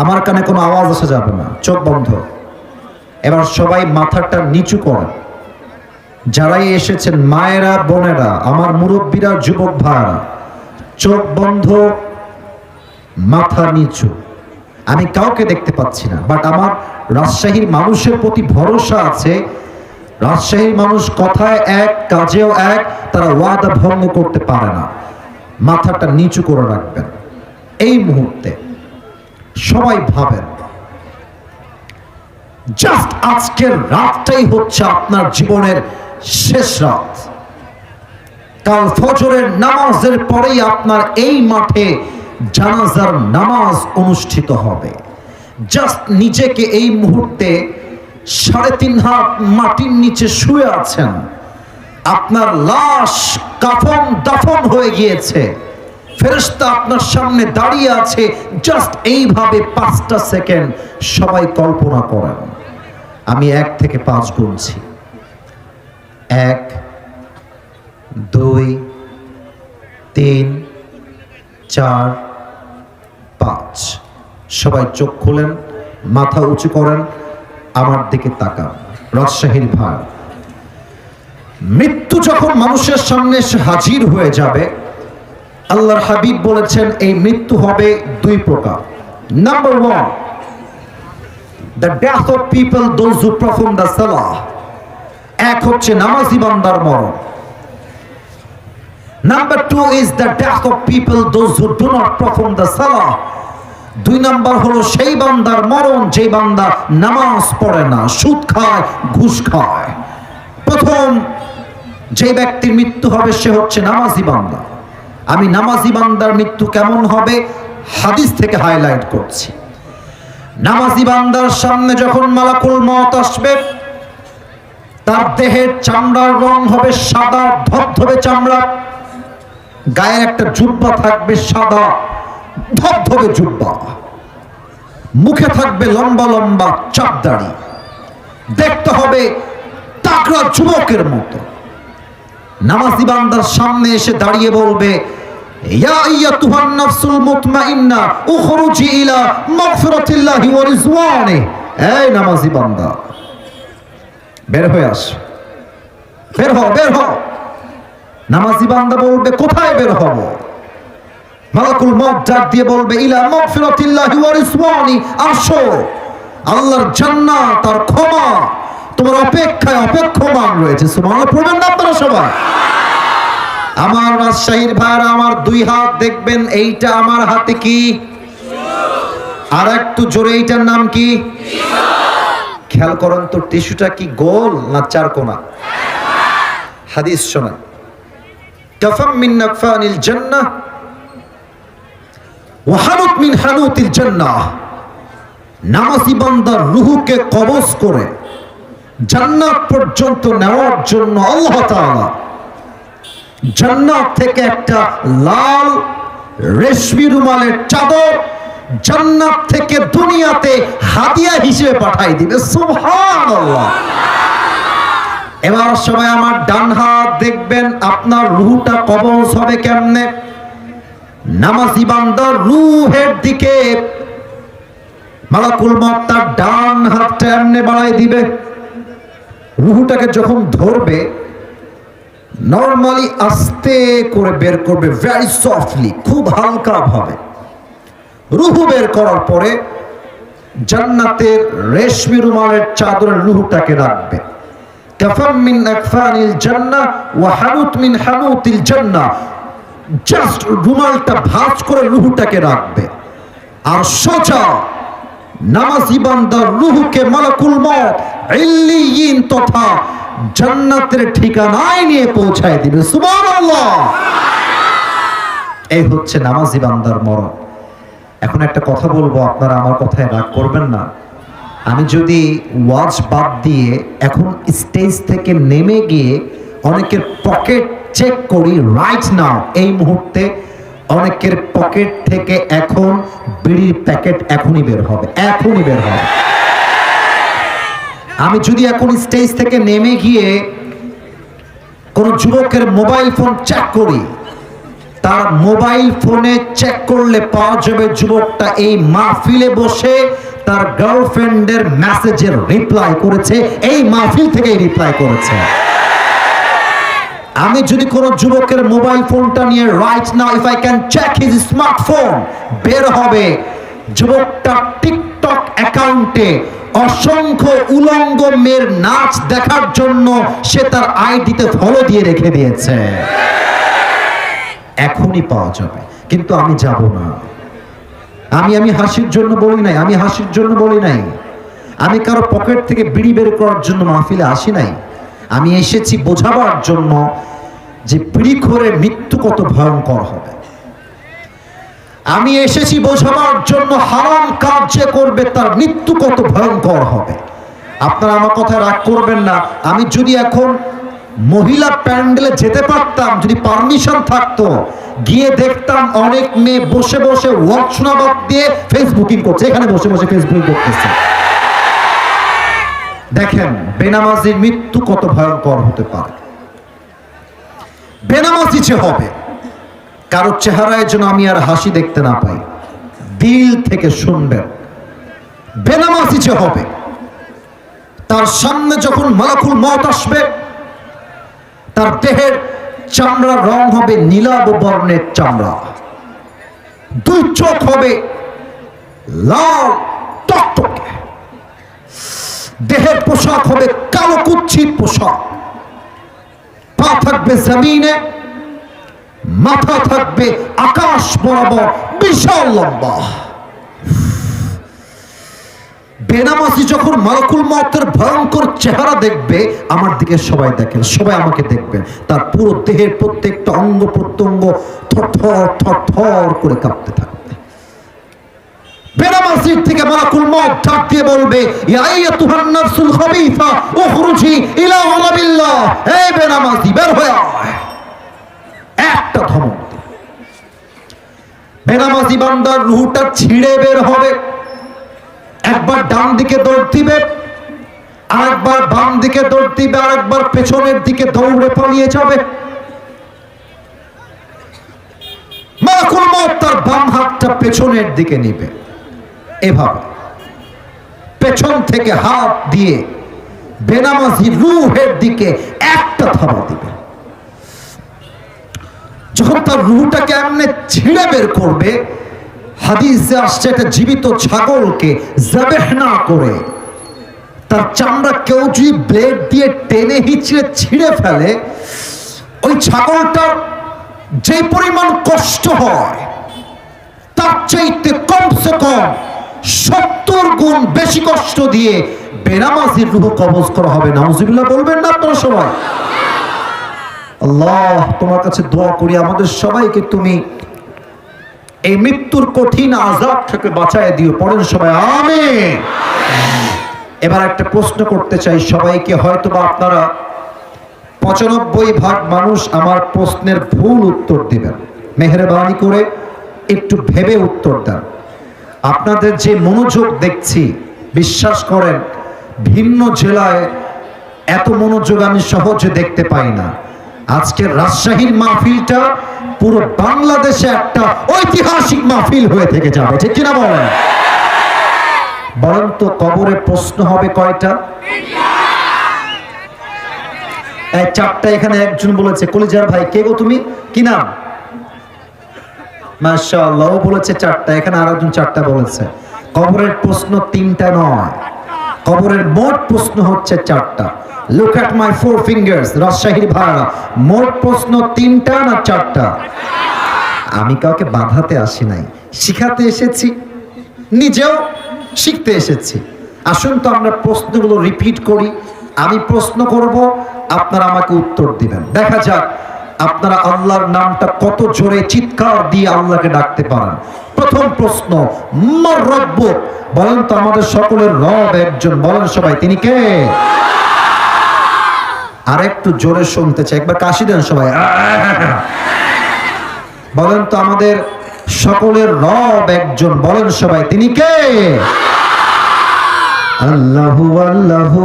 আমার কানে কোনো আওয়াজ আসা যাবে না। চোখ বন্ধ। এবার সবাই মাথাটা নিচু করেন। যারাই এসেছেন, মায়েরা, বোনেরা, আমার মুরব্বীরা, যুবক ভাইরা, চোখ বন্ধ, মাথা নিচু। আমি কাউকে দেখতে পাচ্ছি না, বাট আমার রাজশাহীর মানুষের প্রতি ভরসা আছে। রাজশাহীর মানুষ কথায় এক, কাজেও এক, তারা ওয়াদা ভঙ্গ করতে পারে না। মাথাটা নিচু করে রাখবেন। এই মুহূর্তে সবাই ভাবেন, জাস্ট আজকের রাতটাই হচ্ছে আপনার জীবনের শেষ রাত। কাল ফজরের নামাজের পরেই আপনার এই মাঠে জানাজার নামাজ অনুষ্ঠিত হবে। জাস্ট নিজেকে এই মুহূর্তে 3.5 হাত মাটির নিচে শুয়ে আছেন, আপনার লাশ কাফন দাফন হয়ে গিয়েছে, ফেরেশতা আপনার সামনে দাঁড়িয়ে আছে। জাস্ট এইভাবে 5টা সেকেন্ড সবাই কল্পনা করেন। আমি 1 থেকে 5 গুনছি। 1, 2, 3, 4, 5। সবাই চোখ খুলেন, মাথা উঁচু করেন, আমার দিকে তাকান। রাজশাহীর ভাই, মৃত্যু যখন মানুষের সামনে এসে হাজির হয়ে যাবে, আল্লাহর হাবিব বলেছেন এই মৃত্যু হবে 2 প্রকার। Number 1, the death of people those who perform the salah। এক হচ্ছে নামাজি বান্দার মরণ। Number 2 is the death of people those who do not perform the salah। 2 number হলো সেই বান্দার মরণ যে বান্দা নামাজ পড়ে না, সুদ খায়, ঘুষ খায়। প্রথম যে ব্যক্তির মৃত্যু হবে সে হচ্ছে নামাজি বান্দা। আমি নামাজি বান্দার মৃত্যু কেমন হবে হাদিস থেকে হাইলাইট করছি। নামাজি বান্দার সামনে যখন মালাকুল মওত আসবে, তার দেহের চামড়ার রং হবে সাদা ধবধবে চামড়া, গায়ে একটা জুব্বা থাকবে সাদা ধবধবে জুব্বা, মুখে থাকবে লম্বা লম্বা চাপ দাড়ি, দেখতে হবে তাগড়া যুবকের মতো। নামাজি বান্দার সামনে এসে দাঁড়িয়ে বলবে, ইয়া আইয়াতুহান নাফসুল মুতমাইন্না উখরুজি ইলা মাগফিরাতিল্লাহি ওয়া রিজওয়ানি। এই নামাজি বান্দা, বের হয়ে আস, বের হও, বের হও। নামাজি বান্দা বলবে, কোথায় বের হব? মালাকুল মওত ডাক দিয়ে বলবে, ইলা মাগফিরাতিল্লাহি ওয়া রিজওয়ানি, আসো, আল্লাহর জান্নাত আর ক্ষমা তোমার অপেক্ষায় অপেক্ষমান রয়েছে। সুবহানাল্লাহ পড়বেন না আপনারা সবাই? আমার রাজশাহীর ভাইরা, আমার 2 হাত দেখবেন, এইটা আমার হাতে কি? আর একটু জোরে, এইটার নাম কি? খেয়াল করেন তো, টিস্যুটা কি গোল না 4 কোনা? হাদিস শোনেন, কাফাম মিন নাকফানিল জান্নাহ ওয়া হানুত মিন হানুতিল জান্নাহ। নামাজি বান্দার রূহকে কবজ করে জান্নাত পর্যন্ত নেওয়ার জন্য আল্লাহ তাআলা জান্নাত থেকে একটা লাল রেশমি রুমালের চাদর জান্নাত থেকে দুনিয়াতে হাদিয়া হিসেবে পাঠাই দিবে। সুবহানাল্লাহ। এবার সবাই আমার ডান হাত দেখবেন, আপনার রূহটা কবজ হবে কেমনে? নামাজি বান্দার রূহের দিকে মালাকুল মউত তার ডান হাতটা এমনি বাড়াই দিবে। রূহটাকে যখন ধরবে নরমালি আস্তে করে বের করবে, ভেরি সফটলি, খুব হালকা ভাবে। রূহ বের করার পরে জান্নাতের রেশমি রুমালের চাদরে রূহটাকে রাখবে। কাফাম মিন আকফানিল জান্নাহ ওয়া হানুত মিন হানুতিল জান্নাহ, জাস্ট রুমালটা ভাঁজ করে রূহটাকে রাখবে। আর সোজা নামাজি বান্দার রূহকে মালাকুল মউত ইল্লিয়িন তথা জান্নাতের ঠিকানায় নিয়ে পৌঁছায় দিবে। সুবহানাল্লাহ। এই হচ্ছে নামাজি বান্দার মরণ। এখন একটা কথা বলবো, আপনারা আমার কথায় রাগ করবেন না। আমি যদি ওয়াজ বাদ দিয়ে এখন স্টেজ থেকে নেমে গিয়ে অনেকের পকেট চেক করি রাইট নাও, এই মুহূর্তে অনেকের পকেট থেকে এখন বিড়ির প্যাকেট এখনই বের হবে, এখনই বের হবে। আমি যদি এখন স্টেজ থেকে নেমে গিয়ে কোন যুবকের মোবাইল ফোন চেক করি, তার মোবাইল ফোনে চেক করলে পাওয়া যাবে যুবকটা এই মাহফিলে বসে তার গার্লফ্রেন্ডের মেসেজের রিপ্লাই করেছে, এই মাহফিল থেকেই রিপ্লাই করেছে। আমি যদি কোন যুবকের মোবাইল ফোনটা নিয়ে right now if I can check his smartphone, বের হবে যুবকটা টিকটক অ্যাকাউন্টে অসংখ্য উলঙ্গ মেয়ের নাচ দেখার জন্য সে তার আইডিতে ফলো দিয়ে রেখে দিয়েছে। এখনই পাওয়া যাবে, কিন্তু আমি যাব না। আমি হাসির জন্য বলি নাই, আমি হাসির জন্য বলি নাই। আমি কারো পকেট থেকে বিড়ি বের করার জন্য মাহফিলে আসি নাই। আমি এসেছি বোঝাবার জন্য যে বিড়িখোরের মৃত্যু কত ভয়ঙ্কর হবে। আমি এসেছি বোঝাবার জন্য হারাম কাজ যে করবে তার মৃত্যু কত ভয়ঙ্কর হবে। আপনারা আমার কথায় রাগ করবেন না। আমি যদি এখন মহিলা প্যান্ডেলে যেতে পারতাম, যদি পারমিশন থাকতো, গিয়ে দেখতাম অনেক মেয়ে বসে বসে ওয়াজ শোনাবাদ দিয়ে ফেসবুকিং করছে, এখানে বসে বসে ফেসবুকিং করতেছে। দেখেন বেনামাজির মৃত্যু কত ভয়ঙ্কর হতে পারে। বেনামাজি যে হবে, কারো চেহারায় যেন আমি আর হাসি দেখতে না পাই, দিল থেকে শুনবেন। বেনামাজি যে হবে, তার সামনে যখন মালাকুল মউত আসবে, তার দেহের চামড়ার রং হবে নীলাভ বর্ণের চামড়া, দুই চোখ হবে লাল টকটকে, দেহের পোশাক হবে কালো কুচ্ছিত পোশাক, পা থাকবে জমিনে, মাথা থাকবে আকাশ বরাবর বিশাল লম্বা। বেনামাজি যখন মালাকুল মউতের ভয়ঙ্কর চেহারা দেখবে, আমার দিকে সবাই দেখেন, সবাই আমাকে দেখবেন, তার পুরো দেহের প্রত্যেকটা অঙ্গ প্রত্যঙ্গ থরথর থরথর করে কাঁপতে থাকবে। বেনামাজির থেকে মালাকুল মউত ডাক দিয়ে বলবে, ইয়া আইয়াতুহান নাফসুল খাবিসা উখরুজি ইলা ওয়ালাবিল্লাহ, হে বেনামাজি বের হয়ে আয়। একটা ধমক দিবে। বেনামাজি বান্দার রূহটা ছিঁড়ে বের হবে। একবার ডান দিকে দৌড় দিবে, আরেকবার বাম দিকে দৌড় দিবে, আরেকবার পেছনের দিকে দৌড়ে পালিয়ে যাবে। মালাকুল মউত তার বাম হাতটা পেছনের দিকে নিবে, এভাবে পেছন থেকে হাত দিয়ে বেনামাজি রূহের দিকে একটা থাবা দিবে। যখন তার রূহটাকে এমনি ছিঁড়ে বের করবে, হাদিসে আসছে একটা জীবিত ছাগলকে যাবেহ না করে তার চামড়া কেউ যদি ব্লেড দিয়ে টেনে হিচড়ে ছিঁড়ে ফেলে, ওই ছাগলটার যে পরিমাণ কষ্ট হয় তার চাইতে কমসে কম 70 গুণ বেশি কষ্ট দিয়ে বেনামাজির রূহ কবজ করা হবে। নাউজুবিল্লাহ বলবেন না আপনারা সবাই? আল্লাহ, তোমার কাছে দোয়া করি আমাদের সবাইকে তুমি এই মৃত্যুর কঠিন আযাব থেকে বাঁচায় দিও। পড়েন সবাই আমিন। এবার একটা প্রশ্ন করতে চাই সবাইকে, হয়তোবা আপনারা 95% মানুষ আমার প্রশ্নের ভুল উত্তর দিবেন। মেহেরবানি করে একটু ভেবে উত্তর দেন। আপনাদের যে মনোযোগ দেখছি, বিশ্বাস করেন ভিন্ন জেলায় এত মনোযোগ আমি সহজে দেখতে পাই না। আজকের রাজশাহীর মাহফিলটা পুরো বাংলাদেশে একটা ঐতিহাসিক মাহফিল হয়ে থেকে যাবে, ঠিক কিনা বলেন? বলেন তো কবরে প্রশ্ন হবে কয়টা? এই চারটা। এখানে একজন বলেছে, কলিজার ভাই কে গো তুমি, কি নাম? মাশাআল্লাহ, ও বলেছে চারটা। এখানে আরেকজন চারটা বলেছে। কবরের প্রশ্ন তিনটা নয়, কবরের মোট প্রশ্ন হচ্ছে চারটা। Look at my 4 fingers. রাজশাহীর ভাইরা, মোট প্রশ্ন তিনটা না চারটা? আমি কাউকে বাধাতে আসি নাই, শিখাতে এসেছি, নিজেও শিখতে এসেছি। আসুন তো আমরা প্রশ্নগুলো রিপিট করি। আমি প্রশ্ন করব, আপনারা আমাকে উত্তর দিবেন। দেখা যাক আপনারা আল্লাহর নামটা কত জোরে চিৎকার দিয়ে আল্লাহকে ডাকতে পারেন। প্রথম প্রশ্ন, মার রব্বুক। বলেন তো আমাদের সকলের রব একজন, বলেন সবাই, তিনি কে? আর একটু জোরে শুনতে চাই, একবার কাশি দেন সবাই। বলেন তো আমাদের সকলের রব একজন, বলেন সবাই, তিনি কে? আল্লাহু আল্লাহু,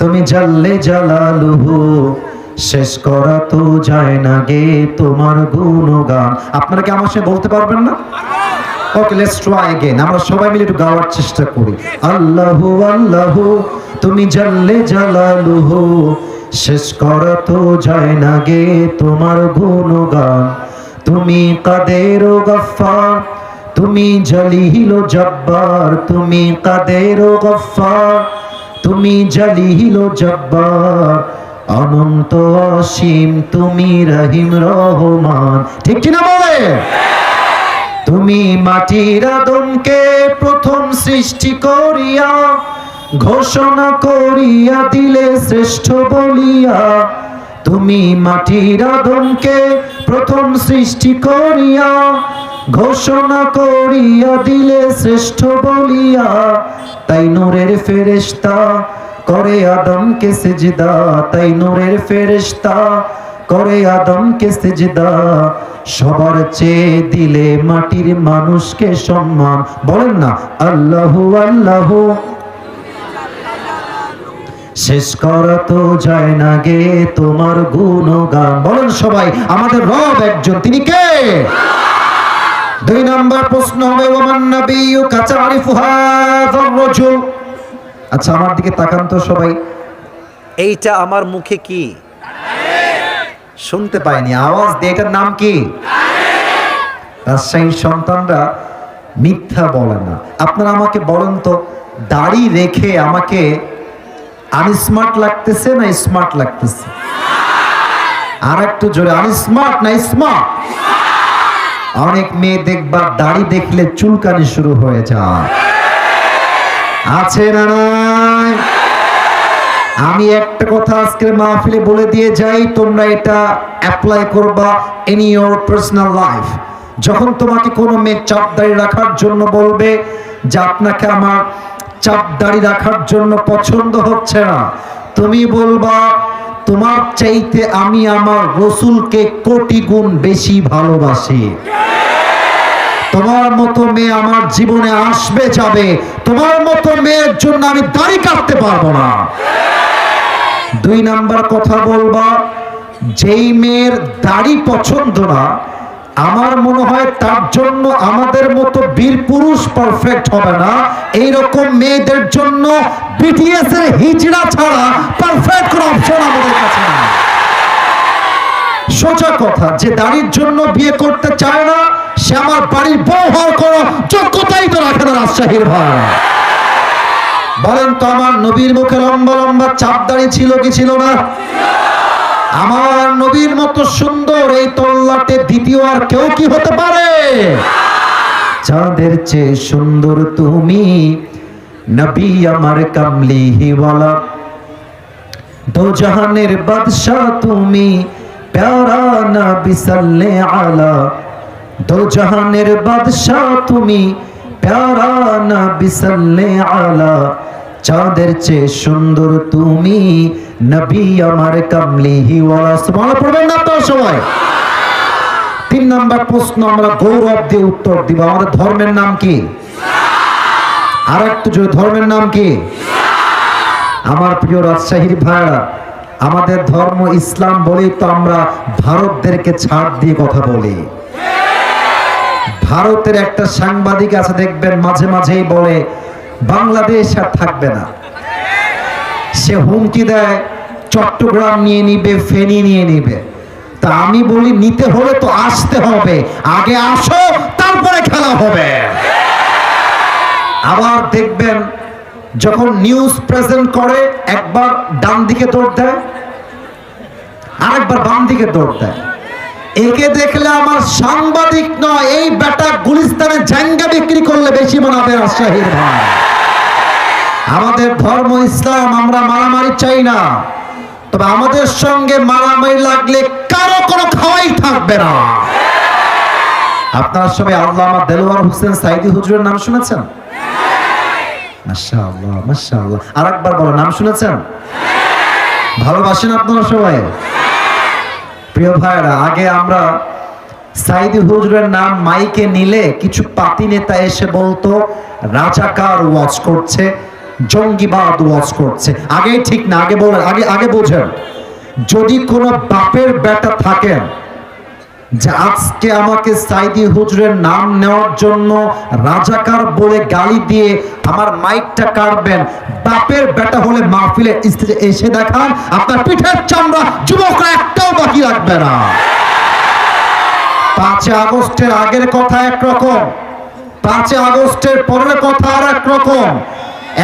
তুমি জাল্লে জালালুহু, শেষ করা তো যায় না গে তোমার গুণগান। আপনারা কি আমার সাথে বলতে পারবেন না? ওকে, লেটস ট্রাই अगेन। আমরা সবাই মিলে একটু গাওয়ার চেষ্টা করি। আল্লাহু আল্লাহু, তুমি জাল্লে জালালুহু, শেষ করা তো যায় না গে তোমার গুণগান। তুমি কাদের ও গফফার, তুমি জলিল ও জব্বার, তুমি কাদের ও গফফার, তুমি জলিল ও জব্বার, অনন্ত অসীম তুমি রহিম রহমান। ঠিক কিনা বলে? তুমি মাটির আদমকে প্রথম সৃষ্টি করিয়া ঘোষণা করিয়া দিলে শ্রেষ্ঠ বলিয়া। তুমি মাটির আদমকে প্রথম সৃষ্টি করিয়া ঘোষণা করিয়া দিলে শ্রেষ্ঠ বলিয়া। তাই নূরের ফেরেশতা করে আদমকে সিজদা, তাই নূরের ফেরেশতা করে আদমকে সিজদা। সবার চেয়ে দিলে মাটির মানুষকে সম্মান। বলেন না আল্লাহু আল্লাহু, শেষ করা তো যায় না গে তোমার গুণগান। বলেন সবাই আমাদের রব একজন, তিনি কে? 2 নম্বর প্রশ্ন হবে, ওমান নাবিয়্যু কাতারিফু হাযার রাজুল। আচ্ছা আমার দিকে তাকান তো সবাই। এইটা আমার মুখে কি? শুনতে পাইনি, আওয়াজ দিয়ে, এটার নাম কি? রাজশাহীর সন্তানরা মিথ্যা বলে না। আপনারা আমাকে বলেন তো, দাড়ি রেখে আমাকে আনস্মার্ট লাগতেছে না স্মার্ট লাগতেছে? আর একটু জোরে, আনস্মার্ট না স্মার্ট? অনেক মেয়ে দেখবা দাড়ি দেখলে চুলকানি শুরু হয়ে যায়, আছে না নাই? আমি একটা কথা আজকের মাহফিলে বলে দিয়ে যাই, তোমরা এটা অ্যাপ্লাই করবা ইন ইওর পার্সোনাল লাইফ। যখন তোমাকে কোনো মেয়ে চাপ দাড়ি রাখার জন্য বলবে যে আপনাকে আমার চাপ দাড়ি রাখার জন্য পছন্দ হচ্ছে না, তুমি বলবা তোমার চাইতে আমি আমার রসুলকে কোটি গুণ বেশি ভালোবাসি। তোমার মতো মেয়ে আমার জীবনে আসবে যাবে, তোমার মতো মেয়ের জন্য আমি দাড়ি কাটতে পারবো না। 2 নাম্বার কথা বলবা, যেই মেয়ের দাড়ি পছন্দ না, আমার মনে হয় তার জন্য আমাদের মতো বীর পুরুষ পারফেক্ট হবে না। এইরকম মেয়েদের জন্য বিটিএস এর হিজড়া ছাড়া পারফেক্ট কোনো অপশন আমাদের কাছে নেই। সোজা কথা, যে দাড়ির জন্য বিয়ে করতে চায় না, সে আমার বাড়ির বউ হওয়ার কোনো যোগ্যতাই তো রাখে না। রাজশাহীর ভাই, বলেন তো আমার নবীর মুখে লম্বা লম্বা চাপ দাড়ি ছিল কি ছিল না? আমার নবীর মতো সুন্দর এই তল্লাটে দ্বিতীয় আর কেউ কি হতে পারে? চাঁদের চেয়ে সুন্দর তুমি, নবী আমার কামলিওয়ালা, দো জাহানের বাদশা তুমি, প্যারা নবী সাল্লাল্লাহু আলা। দো জাহানের বাদশা তুমি, প্যারা নবী সাল্লাল্লাহু আলা। চাঁদের চেয়ে সুন্দর তুমি, নবী আমার কামলিহি ওয়ালা। সুবহানাল্লাহ পড়বেন না তো সবাই? 3 নাম্বার প্রশ্ন আমরা গৌরব দিয়ে উত্তর দিব, আমাদের ধর্মের নাম কি? আর একটু জোরে, ধর্মের নাম কি? আমার প্রিয় রাজশাহীর ভাইরা, আমাদের ধর্ম ইসলাম বলেই তো আমরা ভারতদেরকে ছাড় দিয়ে কথা বলি। ভারতের একটা সাংবাদিক আছে, দেখবেন মাঝে মাঝেই বলে বাংলাদেশ আর থাকবে না। সে হুমকি দেয় চট্টগ্রাম নিয়ে নিবে, ফেনী নিয়ে নিবে। তা আমি বলি নিতে হলে তো আসতে হবে, আগে আসো তারপরে খেলা হবে। আবার দেখবেন যখন নিউজ প্রেজেন্ট করে একবার ডান দিকে দৌড় দেয়, আরেকবার বাম দিকে দৌড় দেয়। একে দেখলে আমার সাংবাদিক নয়, এই বেটা গুলিস্তানে জায়গা বিক্রি করলে বেশি মানাবে রাজশাহীর ভাই। আমাদের ধর্ম ইসলাম, আমরা মারামারি চাই না, তবে আমাদের সঙ্গে মারামারি লাগলে কারো কোনো খাওয়াই থাকবে না। আপনারা সবাই আল্লামা দেলোয়ার হোসেন সাইদি হুজুরের নাম শুনেছেন? মাশাআল্লাহ মাশাআল্লাহ। আরেকবার বলো, নাম শুনেছেন? ভালোবাসেন আপনারা সবাই? প্রিয় ভাইরা, আগে আমরা সাইদি হুজুরের নাম মাইকে নিলে কিছু পাতি নেতা এসে বলতো রাজাকার ওয়াজ করছে, জঙ্গিবাদ ওয়াজ করছে। আগে ঠিক না, আগে বলেন, আগে বোঝেন। যদি কোনো বাপের বেটা থাকেন যে আজকে আমাকে সাইদি হুজুরের নাম নেওয়ার জন্য রাজাকার বলে গালি দিয়ে আমার মাইকটা কাটবেন, বাপের বেটা হলে মাহফিলে স্টেজে এসে দেখান, আপনার পিঠের চামড়া যুবকরা একটাও বাকি রাখবে না। 5 আগস্টের আগের কথা একরকম, 5 আগস্টের পরের কথা আর একরকম।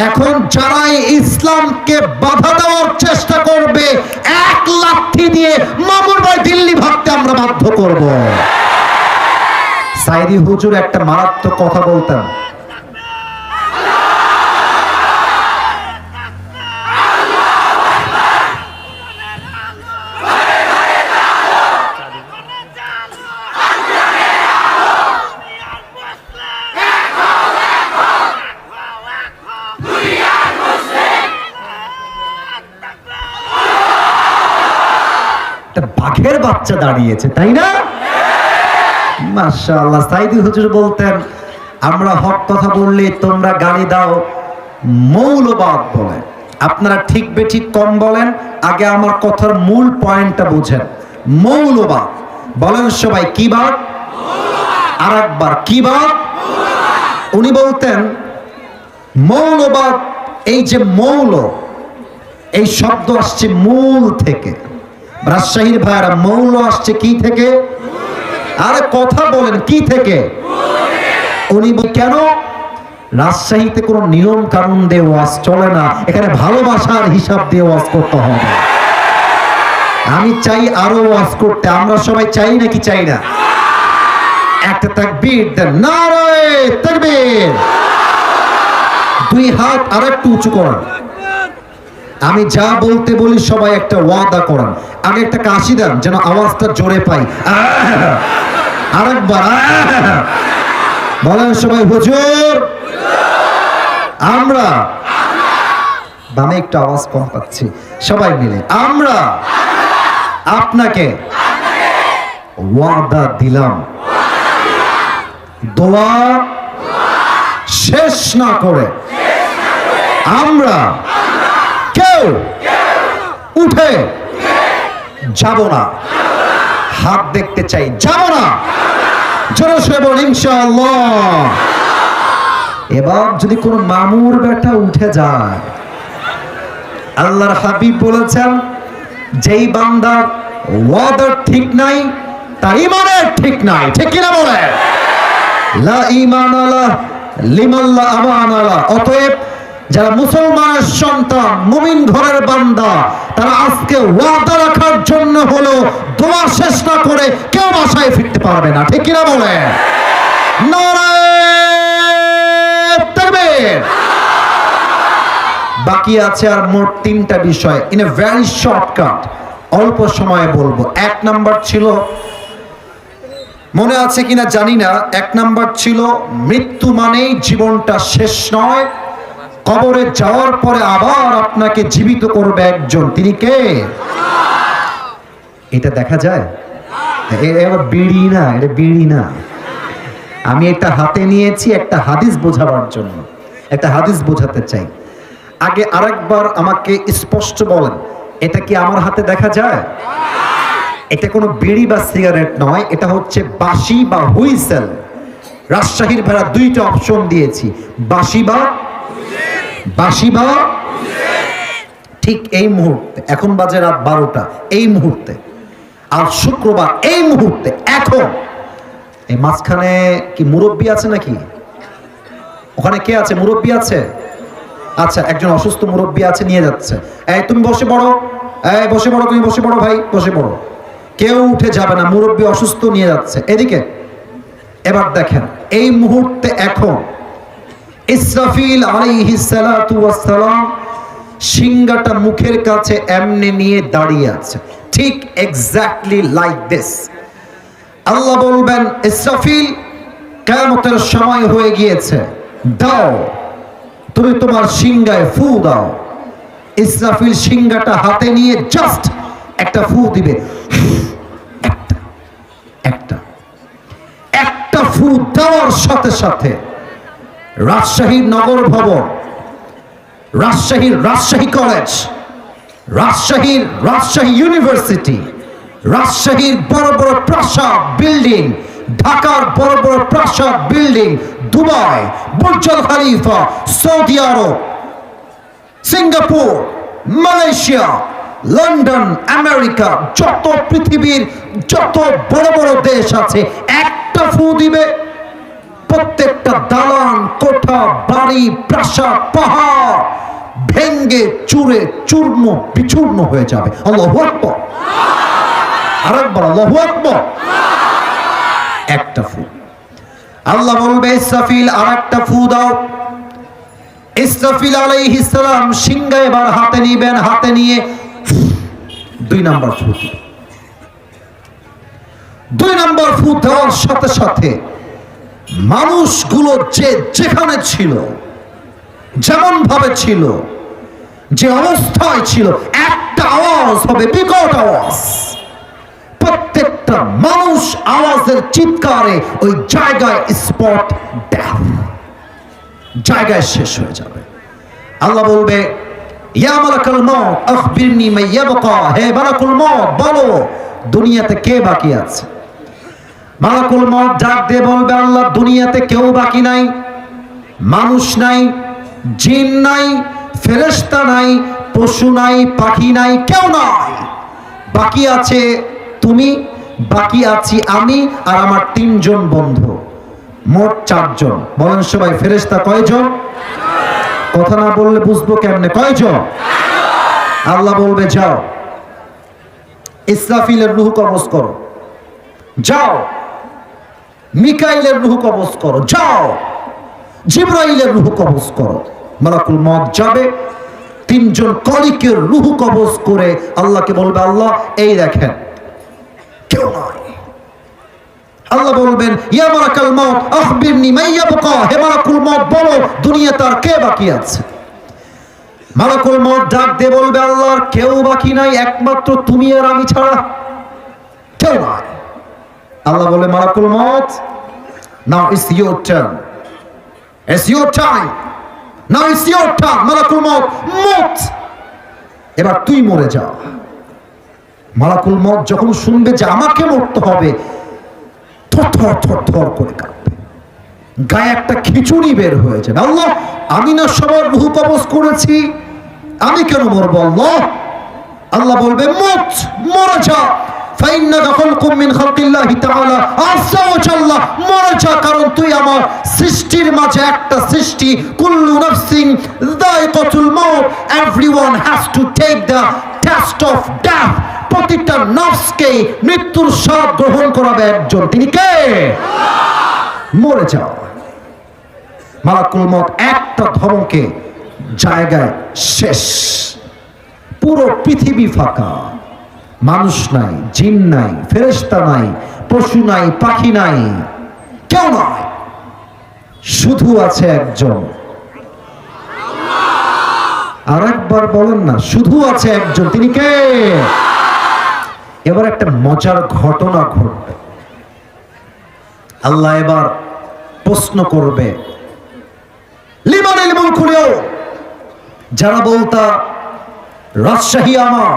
এখন যারা ইসলামকে বাধা দেওয়ার চেষ্টা করবে, 1 লাঠি দিয়ে মামুর ভাই দিল্লি ভাগতে আমরা বাধ্য করব। সাইদি হুজুর একটা মারাত্মক কথা বলতেন, বাঘের বাচ্চা দাঁড়িয়েছে, তাই না? মাশাআল্লাহ। সাইদি হুজুর বলতেন আমরা হক কথা বললে তোমরা গালি দাও, মৌলবাদ বলে। আপনারা ঠিক বেঠিক কম বলেন, আগে আমার কথার মূল পয়েন্টটা বুঝেন। মৌলবাদ বলেন সবাই, কি বাদ? আরেকবার, কি বাদ? উনি বলতেন মৌলবাদ, এই যে মৌল, এই শব্দ আসছে মূল থেকে। রাজশাহীর ভাইরা, মৌল আসছে কি থেকে? আরে কথা বলেন, কি থেকে? উনি কেন? রাজশাহীতে কোনো নিয়ম কানুন দিয়ে ওয়াজ চলে না, এখানে ভালোবাসার হিসাব দিয়ে ওয়াজ করতে হবে। আমি চাই আরো ওয়াজ করতে, আমরা সবাই চাই নাকি চাই না? একটা তাকবীর দেন, নারে তাকবীর। 2 হাত আর একটু উঁচু করেন। আমি যা বলতে বলি সবাই একটা ওয়াদা করেন, আগে একটা কাশি দেন যেন আওয়াজটা জোরে পাই। আরেকবার বলেন সবাই, হুজুর আমরা। বামে একটু আওয়াজ কম পাচ্ছি, সবাই মিলে আমরা আপনাকে ওয়াদা দিলাম, দোয়া শেষ না করে আমরা কেউ উঠে যাব না। হাত দেখতে চাই, যাব না। জোরে সরে বল ইনশাআল্লাহ। এবার যদি কোন মামুর বেটা উঠে যায়, আল্লাহর হাবিব বলেছেন যেই বান্দার ওয়াদার ঠিক নাই তার ঈমানের ঠিক নাই, ঠিক কিনা বলে? লা ঈমান আলা লিমান লা আমান আলা। অতএব যারা মুসলমানের সন্তান, মুমিন ঘরের বান্দা, তারা আজকে ওয়াদা রাখার জন্য হলো দোয়া শেষ না করে কেউ বাসায় ফিরতে পারবে না, ঠিক কিনা বলে? নারে তাকবীর। বাকি আছে আর মোট 3টা বিষয়, ইন এ ভেরি শর্টকাট, অল্প সময়ে বলবো। 1 নাম্বার ছিল, মনে আছে কিনা জানি না, 1 নাম্বার ছিল মৃত্যু মানেই জীবনটা শেষ নয়, কবরে যাওয়ার পরে আবার আপনাকে জীবিত করবে একজন, তিনি কে? এটা দেখা যায়? এবার বিড়ি না, এটা বিড়ি না। আমি এটা হাতে নিয়েছি একটা হাদিস বোঝাবার জন্য, একটা হাদিস বোঝাতে চাই। আগে আরেকবার আমাকে স্পষ্ট বলেন, এটা কি আমার হাতে দেখা যায়? এটা কোনো বিড়ি বা সিগারেট নয়, এটা হচ্ছে বাঁশি বা হুইসেল। রাজশাহীর ভাড়া দুইটা অপশন দিয়েছি, বাঁশি বা ঠিক এই মুহূর্তে, এখন বাজে রাত 12টা, এই মুহূর্তে, আর শুক্রবার এই মুহূর্তে, এখন এই মাঝখানে কি মুরব্বী আছে নাকি? ওখানে কে আছে? মুরব্বী আছে? আচ্ছা, একজন অসুস্থ মুরব্বী আছে, নিয়ে যাচ্ছে। এই তুমি বসে পড়ো, এই বসে পড়ো, তুমি বসে পড়ো ভাই, বসে পড়ো। কেউ উঠে যাবে না, মুরব্বী অসুস্থ, নিয়ে যাচ্ছে। এদিকে এবার দেখেন, এই মুহূর্তে এখন ইসরাফিল আলাইহিস সালাতু ওয়াস সালাম সিংহাটা মুখের কাছে এমনি নিয়ে দাঁড়িয়ে আছে, ঠিক এক্স্যাক্টলি লাইক দিস। আল্লাহ বলবেন, ইসরাফিল, কিয়ামতের সময় হয়ে গিয়েছে, দাও, তুমি তোমার সিংহায় ফু দাও। ইসরাফিল সিংহাটা হাতে নিয়ে জাস্ট একটা ফু দিবে, একটা ফু দেওয়ার সাথে সাথে রাজশাহীর নগর ভবন, রাজশাহী কলেজ, রাজশাহী ইউনিভার্সিটি, রাজশাহীর বড় বড় প্রাসাদ বিল্ডিং, ঢাকার বড় বড় প্রাসাদ বিল্ডিং, দুবাই, বুর্জ খলিফা, সৌদি আরব, সিঙ্গাপুর, মালয়েশিয়া, লন্ডন, আমেরিকা, যত পৃথিবীর যত বড় বড় দেশ আছে, একটা ফু দিবে, প্রত্যেকটা দালান, কোঠা, বাড়ি, প্রাসাদ, পাহাড় ভেঙ্গে চুরে চূর্ণ বিচূর্ণ হয়ে যাবে। আল্লাহু আকবার, আরেকবার আল্লাহু আকবার। একটা ফু। আল্লাহ বলবে, ইসরাফিল, আরেকটা ফু দাও। ইসরাফিল আলাইহিস সালাম সিংহা এবার হাতে নিবেন, হাতে নিয়ে 2 নাম্বার ফু। 2 নাম্বার ফু দেওয়ার সাথে সাথে মানুষগুলো যে যেখানে ছিল, যেমন ভাবে ছিল, যে অবস্থায় ছিল, একটা আওয়াজ হবে, বিকট আওয়াজ। প্রত্যেকটা মানুষ আওয়াজের চিৎকারে ওই জায়গায় স্পট ডেথ, জায়গায় শেষ হয়ে যাবে। আল্লাহ বলবে, ইয়া মালাকুল মউত আখবিরনি মা ইয়াবকা, হে মালাকুল মউত, বলো দুনিয়াতে কে বাকি আছে? মালাকুল মউত ডাক দিয়ে বলবে, আল্লাহ, দুনিয়াতে কেউ বাকি নাই, মানুষ নাই, জিন নাই, ফেরেশতা নাই, পশু নাই, পাখি নাই, কেউ নাই। বাকি আছে তুমি, বাকি আছি আমি আর আমার 3 জন বন্ধু, মোট 4 জন। বলেন সবাই, ফেরেশতা কয়জন? কথা না বললে বুঝবো কেমনে, কয়জন? আল্লাহ বলবে, যাও ইসরাফিলের রূহ কবজ করো, যাও মিকাইলের রূহ কবজ করো, যাও জিবরাইলের রূহ কবজ করো। মালাকুল মউত যাবে, 3 জন কলিকের রূহ কবজ করে আল্লাহকে বলবে, আল্লাহ, এই দেখেন কেউ নাই। আল্লাহ বলবেন, ইয়া মালাকুল মউত আখবিরনি মা ইয়াবকা, হে মালাকুল মউত, বলো দুনিয়াতে আর কে বাকি আছে? মালাকুল মউত ডাক দিয়ে বলবে, আল্লাহর কেউ বাকি নাই, একমাত্র তুমি আর আমি ছাড়া কেউ নাই। আল্লাহ বলে, মালাকুল মউত, now it's your turn, it's your time, now it's your turn. মালাকুল মউত, মত, এবার তুই মরে যা। মালাকুল মউত যখন শুনবে যে আমাকে মরতে হবে, থর থর থর করে কাঁপবে, গায়ে একটা খিচুড়ি বের হয়ে যাবে। আল্লাহ, আমি না সবার রূহ কবজ করেছি, আমি কেন মরবো? আল্লাহ, আল্লাহ বলবে, মত, মরে যা। ফাইন্নাকা খালকুম মিন খালকিল্লাহি তাআলা আযজা ওয়া জাল্লা, মরে যা, কারণ তুই আমার সৃষ্টির মাঝে একটা সৃষ্টি। কুল্লু নাফসিন যায়িকাতুল মাউত, everyone has to take the test of death, প্রতিটা নফসকে মৃত্যুর স্বাদ গ্রহণ করাবে একজন, তিনি কে? মরে যাও। মালাকুল মউত একটা ধমকে জায়গায় শেষ, পুরো পৃথিবী ফাঁকা, মানুষ নাই, জিন নাই, ফেরেশতা নাই, পশু নাই, পাখি নাই, কেউ নাই, শুধু আছে একজন, আর একবার বলেন না, শুধু আছে একজন, তিনি কে? এবার একটা মজার ঘটনা ঘটবে। আল্লাহ এবার প্রশ্ন করবে, লিমানিল মুলকুলিও, যারা বলতা রাজশাহী আমার,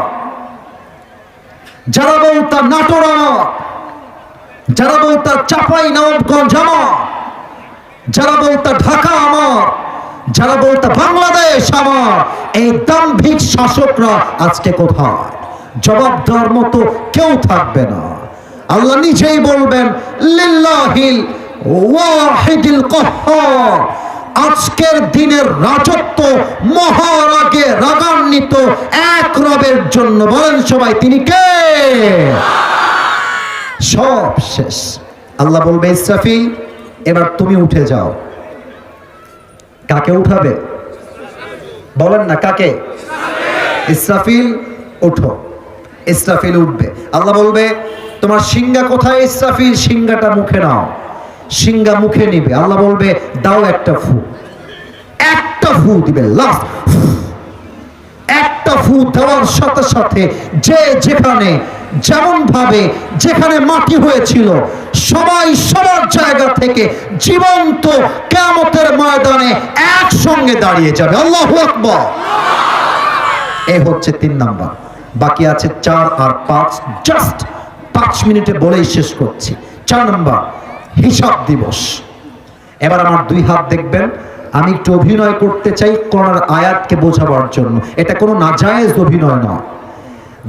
যারা বলতা নাটোর আমার, যারা বলতা চাপাই নবাবগঞ্জ আমার, যারা বলতা ঢাকা আমার, যারা বলতা বাংলাদেশ আমার, এই দাম্ভিক শাসকরা আজকে কোথায়? জবাব দেওয়ার মতো কেউ থাকবে না। আল্লাহ নিজেই বলবেন, লিল্লাহিল ওয়াহিদিল কাহ্হার, আজকের দিনের রাজত্ব মহারাগে রাগান্বিত এক রবের জন্য। বলেন সবাই, তিনি কে? সব শেষ। আল্লাহ বলবে, ইসরাফিল এবার তুমি উঠে যাও। কাকে উঠাবে? বলেন না কাকে? ইসরাফিল ওঠো। ইসরাফিল উঠবে। আল্লাহ বলবে, তোমার সিংহা কোথায় ইসরাফিল? সিংহাটা মুখে নাও। সিংহা মুখে নিবে। আল্লাহ বলবে, দাও একটা ফু। একটা ফু দিবে, লাস্ট একটা ফু দেওয়ার সাথে সাথে যে যেখানে যেমন ভাবে যেখানে মাটি হয়েছিল সবাই সবার জায়গা থেকে জীবন্ত কিয়ামতের ময়দানে একসঙ্গে দাঁড়িয়ে যাবে। আল্লাহু আকবার। এই হচ্ছে 3 নাম্বার। বাকি আছে 4 আর 5, জাস্ট 5 মিনিটে বলেই শেষ করছি। 4 নাম্বার, হিসাব দিবস। এবার আমার 2 হাত দেখবেন। আমি একটু অভিনয় করতে চাই কোরআনের আয়াতকে বোঝাবার জন্য। এটা কোনো নাজায়েজ অভিনয় নয়।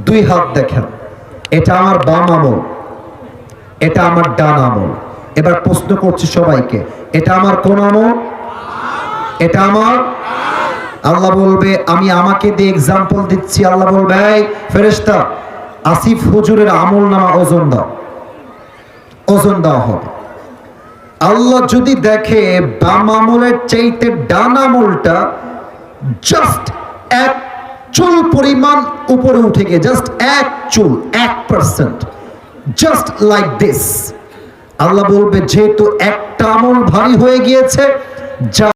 2 হাত দেখেন। এটা আমার বাম আমল, এটা আমার ডান আমল। এবার প্রশ্ন করছি সবাইকে, এটা আমার কোন আমল? এটা আমার। আল্লাহ বলবে, আমি আমাকে দিয়ে এক্সাম্পল দিচ্ছি। আল্লাহ বলবে, এই ফেরেশতা, আসিফ হুজুরের আমল নামা ওজন দাও। ওজন দেওয়া হবে। আল্লাহ যদি দেখে বাম আমলের চাইতে ডান আমলটা জাস্ট 1 চুল পরিমাণ উপরে উঠে গিয়ে, জাস্ট 1 চুল, 1%, জাস্ট লাইক দিস, আল্লাহ বলবে, যেহেতু একটা আমল ভারী হয়ে গিয়েছে, যা